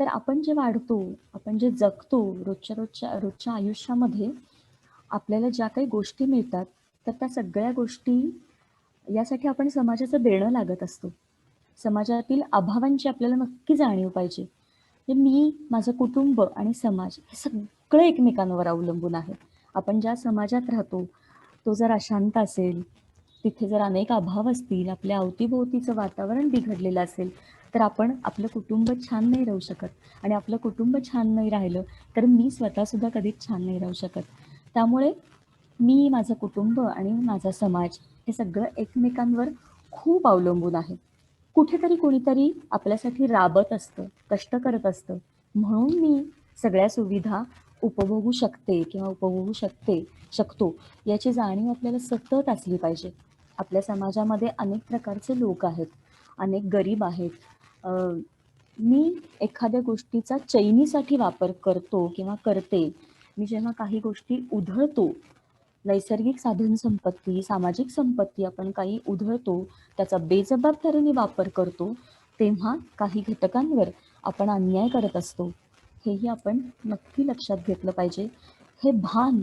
तर आपण जे वाढतो, आपण जे जगतो रोजच्या आयुष्यामध्ये आपल्याला ज्या काही गोष्टी मिळतात, तर त्या सगळ्या गोष्टी यासाठी आपण समाजाचं देणं लागत असतो. समाजातील अभावांची आपल्याला नक्की जाणीव पाहिजे. म्हणजे मी, माझं कुटुंब आणि समाज हे सगळं एकमेकांवर अवलंबून आहे. आपण ज्या समाजात राहतो, तो जर अशांत असेल, तिथे जर अनेक अभाव असतील, आपल्या अवतीभोवतीचं वातावरण बिघडलेलं असेल, तर आपण आपलं कुटुंब छान नाही राहू शकत आणि आपलं कुटुंब छान नाही राहिलं, तर मी स्वतःसुद्धा कधीच छान नाही राहू शकत. त्यामुळे मी, माझं कुटुंब आणि माझा समाज हे सगळं एकमेकांवर खूप अवलंबून आहे. कुठेतरी कोणीतरी आपल्यासाठी राबत असतं, कष्ट करत असतं. म्हणून मी सगळ्या सुविधा उपभोगू शकते किंवा उपभोगू शकतो याची जाणीव आपल्याला सतत असली पाहिजे. आपल्या समाजामध्ये अनेक प्रकारचे लोक आहेत, अनेक गरीब आहेत. अ, मी एखाद्या गोष्टीचा चैनीसाठी वापर करतो किंवा करते. मी जेव्हा काही गोष्टी उधळतो, नैसर्गिक साधन संपत्ती, सामाजिक संपत्ती आपण काही उधळतो, त्याचा बेजबाबदारीने वापर करतो, तेव्हा काही घटकांवर आपण अन्याय करत असतो. हेही आपण नक्की लक्षात घेतलं पाहिजे. हे भान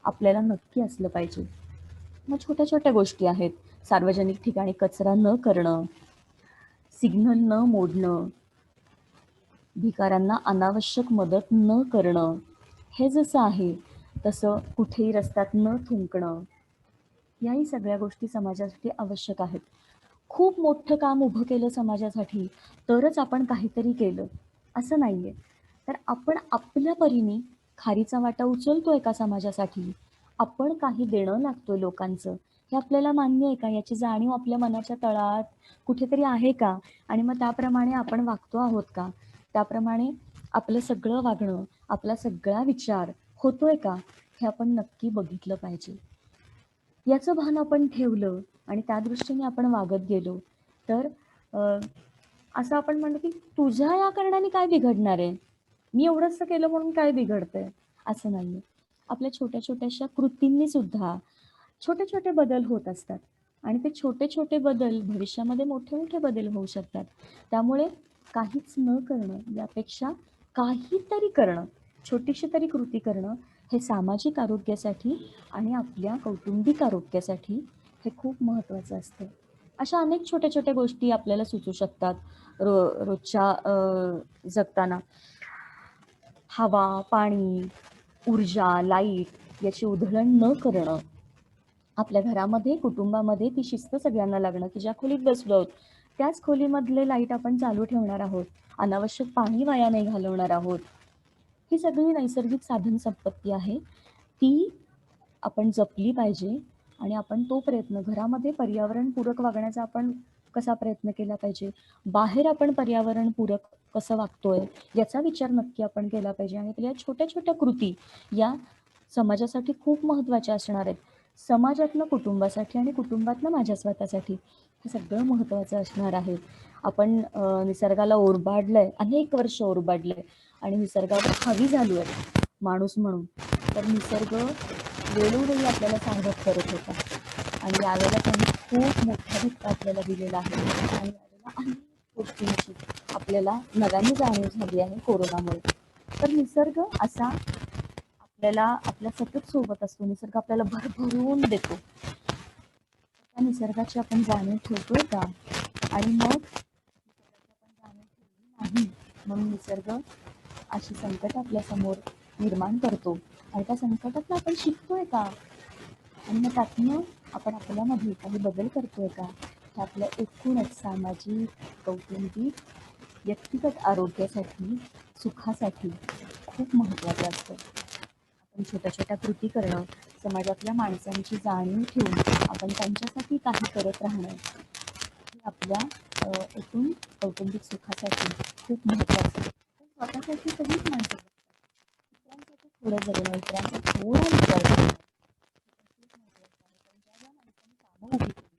आपल्याला नक्की असलं पाहिजे. मग छोट्या-छोट्या गोष्टी आहेत. सार्वजनिक ठिकाणी कचरा न करणं, सिग्नल न मोडणं, भिकाऱ्यांना अनावश्यक मदत न करणं. हे जसं आहे, तसं कुठेही रस्त्यात न थुंकणं. याही सगळ्या गोष्टी समाजासाठी आवश्यक आहेत. खूप मोठं काम उभं केलं समाजासाठी, तरच आपण काहीतरी केलं, असं नाहीये. तर आपण आपल्या परीने खारीचा वाटा उचलतोय का समाजासाठी? आपण काही देणं लागतोय लोकांचं, हे आपल्याला मान्य आहे का? याची जाणीव आपल्या मनाच्या तळात कुठेतरी आहे का? आणि मग त्याप्रमाणे आपण वागतो आहोत का? त्याप्रमाणे आपलं सगळं वागणं, आपला सगळा विचार होतोय का? हे आपण नक्की बघितलं पाहिजे. याचं भान आपण ठेवलं आणि त्या दृष्टीने आपण वागत गेलो तर असं आपण म्हणतो की तुझ्या या कारणाने काय बिघडणार आहे, मी एवढंच केलं म्हणून काय बिघडतंय, असं नाहीये. आपल्या छोट्या छोट्याशा कृतींनी सुद्धा छोटे छोटे बदल होत असतात आणि ते छोटे छोटे बदल भविष्यामध्ये मोठे मोठे बदल होऊ शकतात. त्यामुळे काहीच न करणं यापेक्षा काहीतरी करणं, छोटीशी तरी कृती करणं हे सामाजिक आरोग्यासाठी आणि आपल्या कौटुंबिक आरोग्यासाठी हे खूप महत्त्वाचं असतं. अशा अनेक छोट्या छोट्या गोष्टी आपल्याला सुचू शकतात रोजच्या जगताना. हवा, पाणी, ऊर्जा, लाईट याची उधळण न करणं, आपल्या घरामध्ये, कुटुंबामध्ये ती शिस्त सगळ्यांना लागणं, की ज्या खोलीत बसलो आहोत, त्याच खोलीमधले लाईट आपण चालू ठेवणार आहोत. अनावश्यक पाणी वाया नाही घालवणार आहोत. ही सगळी नैसर्गिक साधन संपत्ती आहे. ती आपण जपली पाहिजे आणि आपण तो प्रयत्न घरामध्ये पर्यावरणपूरक वागण्याचा आपण कसा प्रयत्न केला पाहिजे, बाहेर आपण पर्यावरणपूरक कसं वागतोय, याचा विचार नक्की आपण केला पाहिजे आणि आपल्या छोट्या-छोट्या कृती या समाजासाठी खूप महत्त्वाच्या असणार आहेत. समाजातनं कुटुंबासाठी आणि कुटुंबातनं माझ्या स्वतःसाठी हे सगळं महत्त्वाचं असणार आहे. आपण निसर्गाला ओरबाडलंय, अनेक वर्ष ओरबाडलंय आणि निसर्गावर हावी झालोय माणूस म्हणून. तर निसर्ग वेळोवेळी आपल्याला सांगत करत होता आणि यावेळेला त्यांनी खूप मोठा धक्का आपल्याला दिलेला आहे आणि यावेळेला अनेक गोष्टींची आपल्याला नव्याने जाणीव झाली आहे कोरोनामुळे. तर निसर्ग असा आपल्याला आपल्या सतत सोबत असतो, निसर्ग आपल्याला भरभरून देतो. त्या निसर्गाची आपण जाणीव ठेवतोय का? आणि मग निसर्गाची आपण जाणीव ठेवली नाही म्हणून निसर्ग अशी संकट आपल्या समोर निर्माण करतो आणि त्या संकटातनं आपण शिकतोय का? आणि मग त्यातनं आपण आपल्यामध्ये काही बदल करतोय का? हे आपल्या एकूणच सामाजिक, कौटुंबिक, व्यक्तिगत आरोग्यासाठी, सुखासाठी खूप महत्त्वाचं असतं. आपण छोट्या छोट्या कृती करणं, समाजातल्या माणसांची जाणीव ठेवून आपण त्यांच्यासाठी काही करत राहणं हे आपल्या एकूण कौटुंबिक सुखासाठी खूप महत्त्वाचं आहे. पण स्वतःसाठी सगळीच माणसं जगतात. इतरांसाठी थोडं जगणं, इतरांचा थोडा विचार करणं हे खूप महत्त्वाचं आहे. कारण ज्या ज्या माणसांनी कामं उभी केली,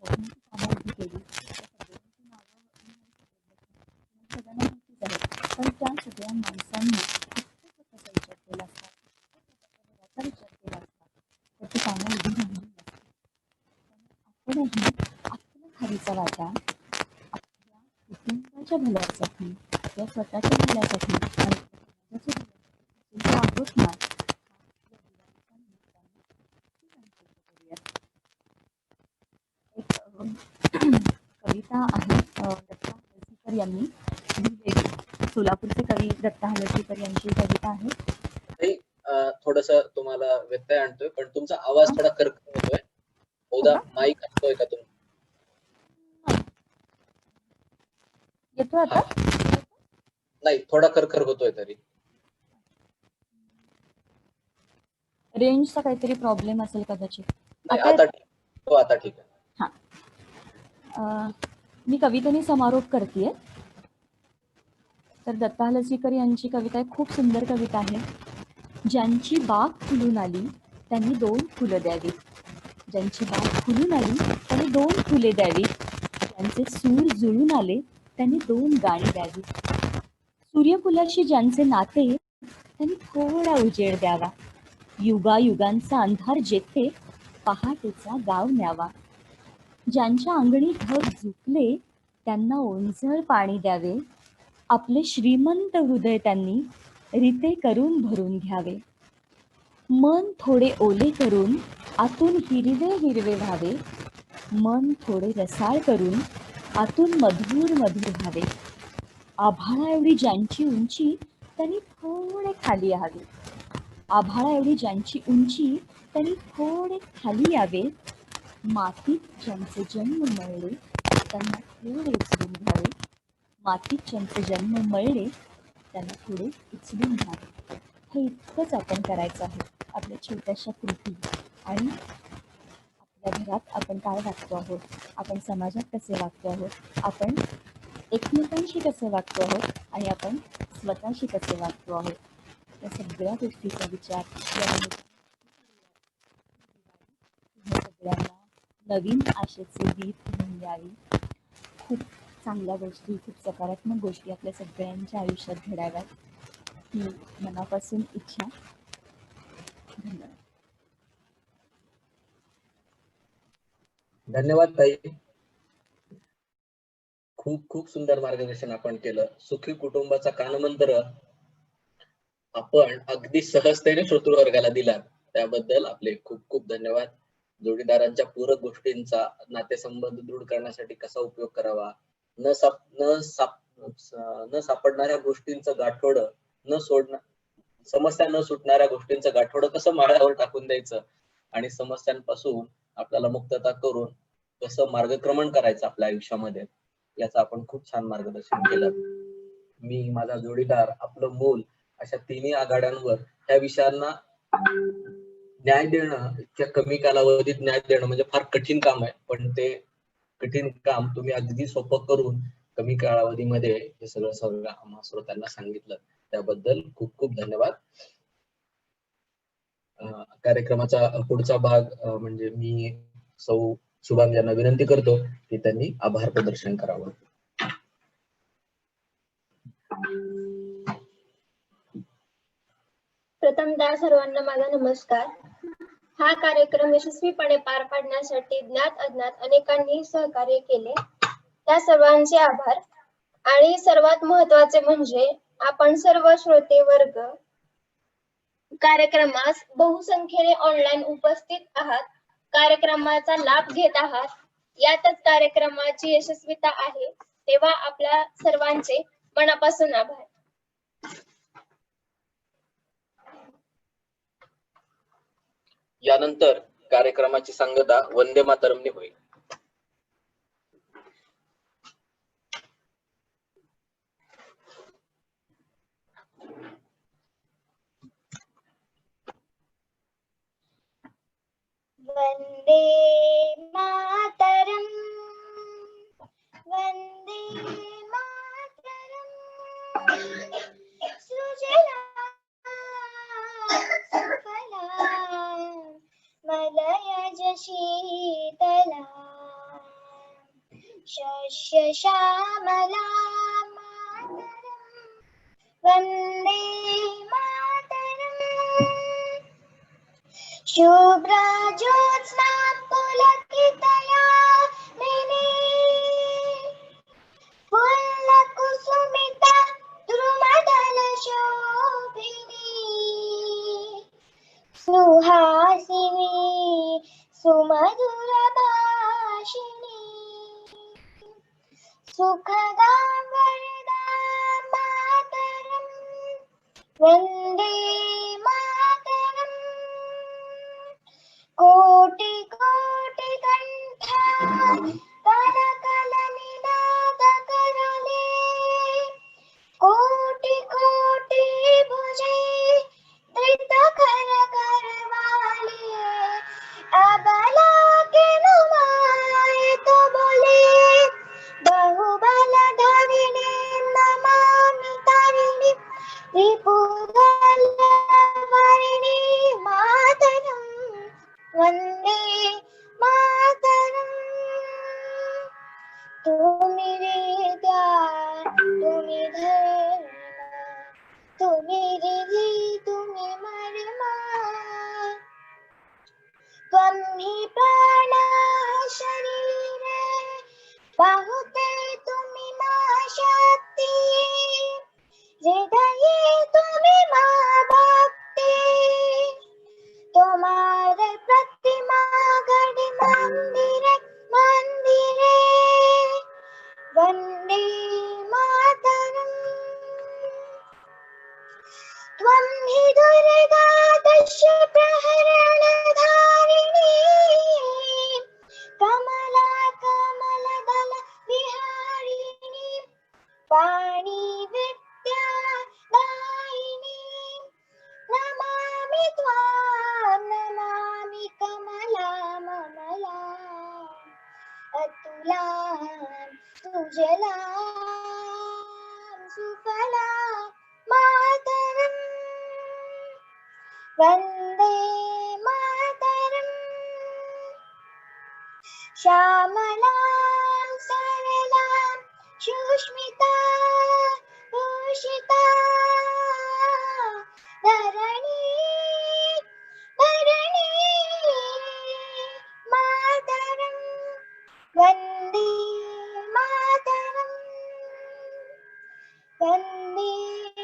मोठी कामं उभी केली, त्या सगळ्यांची नावं मी नाही सांगत, सगळ्यांना माहितीच आहे. पण त्या सगळ्या माणसांनी फक्त स्वतःचा विचार केला असता, फक्त स्वतःच्या घराचा विचार केला असता, तर ती कामं उभी राहिली नसती. आपणही आपल्या खारीचा वाटा आपल्या कुटुंबाच्या भल्यासाठी, आपल्या स्वतःच्या भल्यासाठी आणि आपल्या समाजाच्या भल्यासाठी जो आहोत ना, या दिवाळीच्या निमित्ताने नक्की संकल्प करूयात. एक कविता आहे दत्ता हलसीकर यांनी लिहिलेली, सोलापूरचे कवी दत्ता हलसीकर यांची कविता आहे. थोडस तुम्हाला व्यत्यय आणतोय, पण तुमचा आवाज थोडा कर्कश होतोय. बहुधा माईक असतोय का तुम्ही? येतो आता? नाही, थोडा खरखर होतोय तरी. रेंजचा काहीतरी प्रॉब्लेम असेल कदाचित. आता ठीक आहे. हा, मी कवितेने समारोप करतेय. तर दत्ता हलसीकर यांची कविता आहे, खूप सुंदर कविता आहे. ज्यांची बाग फुलून आली त्यांनी 2 फुलं द्यावी, ज्यांची बाग फुलून आली त्यांनी 2 फुले द्यावी, ज्यांचे सूर जुळून आले त्यांनी 2 गाणी द्यावी, सूर्यफुलाशी ज्यांचे नाते त्यांनी थोडा उजेड द्यावा, युगायुगांचा अंधार जेथे पहाटेचा गाव न्यावा, ज्यांच्या अंगणी ढग झुकले त्यांना ओंजळ पाणी द्यावे, आपले श्रीमंत हृदय त्यांनी रिते करून भरून घ्यावे, मन थोडे ओले करून आतून हिरवे हिरवे व्हावे, मन थोडे रसाळ करून आतून मधुर मधुर व्हावे, आभाळा एवढी ज्यांची उंची त्यांनी थोडे खाली यावे, आभाळा एवढी ज्यांची उंची त्यांनी थोडे खाली यावे, मातीत ज्यांचे जन्म मळले त्यांना थोडे उचलून घ्यावे, मातीत ज्यांचे जन्म मळले त्यांना थोडे उचलून घ्यावे. हे इतकंच आपण करायचं आहे आपल्या छोट्याशा कृती. आणि आपल्या घरात आपण काय वागतो आहोत, आपण समाजात कसे वागतो आहोत, आपण एकमेकांशी कसे वागतो आहोत आणि आपण स्वतःशी कसे वागतो आहोत, या सगळ्या गोष्टीचा विचार नवीन आशेचे दीप घेऊन यावी. खूप चांगल्या गोष्टी, खूप सकारात्मक गोष्टी आपल्या सगळ्यांच्या आयुष्यात घडाव्यात ही मनापासून इच्छा. धन्यवाद. धन्यवाद ताई. खूप खूप सुंदर मार्गदर्शन आपण केलं. सुखी कुटुंबाचा कानमंत्र आपण अगदी सहजतेने श्रोतृवर्गाला दिला, त्याबद्दल आपले खूप खूप धन्यवाद. जोडीदारांच्या पूरक गोष्टींचा नातेसंबंध दृढ करण्यासाठी कसा उपयोग करावा, न सापडणाऱ्या गोष्टींचं गाठोडं न सोडणं, समस्या न सुटणाऱ्या गोष्टींचं गाठोडं कसं माळ्यावर टाकून द्यायचं आणि समस्यांपासून आपल्याला मुक्तता करून कसं मार्गक्रमण करायचं आपल्या आयुष्यामध्ये, याचं आपण खूप छान मार्गदर्शन केलं. मी, माझा जोडीदार, आपलं मूल अशा तिन्ही आघाड्यांवर ह्या विषयांना न्याय देणं, इतक्या कमी कालावधीत न्याय देणं म्हणजे फार कठीण काम आहे, पण ते कठीण काम तुम्ही अगदी सोपं करून कमी कालावधीमध्ये हे सगळं आम्हा श्रोत्यांना सांगितलं, त्याबद्दल खूप खूप धन्यवाद. कार्यक्रमाचा पुढचा भाग म्हणजे मी सौ शुभांगी यांना विनंती करतो की त्यांनी आभार प्रदर्शन करावं. प्रथमतः सर्वांना माझा नमस्कार. हा कार्यक्रम यशस्वीपणे पार पाडण्यासाठी ज्ञात अज्ञात अनेकांनी सहकार्य केले, त्या सर्वांचे आभार. आणि सर्वात महत्त्वाचे म्हणजे आपण सर्व श्रोते वर्ग कार्यक्रमास बहुसंख्येने ऑनलाईन उपस्थित आहात, कार्यक्रमाचा लाभ घेत आहात, यातच कार्यक्रमाची यशस्वीता आहे. तेव्हा आपल्या सर्वांचे मनापासून आभार. यानंतर कार्यक्रमाची सांगता वंदे मातरमने होईल. वंदे मातरम, वंदे मातरम, सुजलां सुफलां मलयज शीतलां शस्य श्यामलां मातरं वंदे मातरम्. शुभ्रा ज्योत्स्ना पुलकितयामिनी, फुल्लकुसुमिता द्रुमदलशोभिनी, सुहासिनी सुमधुरभाषिणी, सुखदां वरदां मातरं वन्दे मातरम्. कोटि कोटि कण्ठा कलकलनिनादकरणे, कोटि कोटि भुजे धृतकरकरवाले, अबला के नुमाए तो बोले, बहुबलधारिणे नमामि तारिणि, रिपुदलवारिणि मातरम् वंदे मातरम्. तुम्ही विद्या तुम्ही धर्म, तुम्ही रिधी तुम्ही मर्म, त्वं प्राण शरीरे बाहुते तुम्ही मा शक्ती, हृदये तुम्ही मा भक्ती, तुम्हारे प्रतिमा गढ़ मंदिरे मंदिरे वंदे मातरम्. त्वं हि दुर्गा दश प्रहरणधारिणी, कमला कमलदल विहारिणी, वाणी विद्या दायिनी, नमामि त्वां नमामि कमलां ममलां, अतुलां सुजलां सुफलां मातरम् वन्दे मातरम्. श्यामलां सरलां सुष्मिता भूषिता धरणी धरणी मातरं वन्दे मातरं वन्दे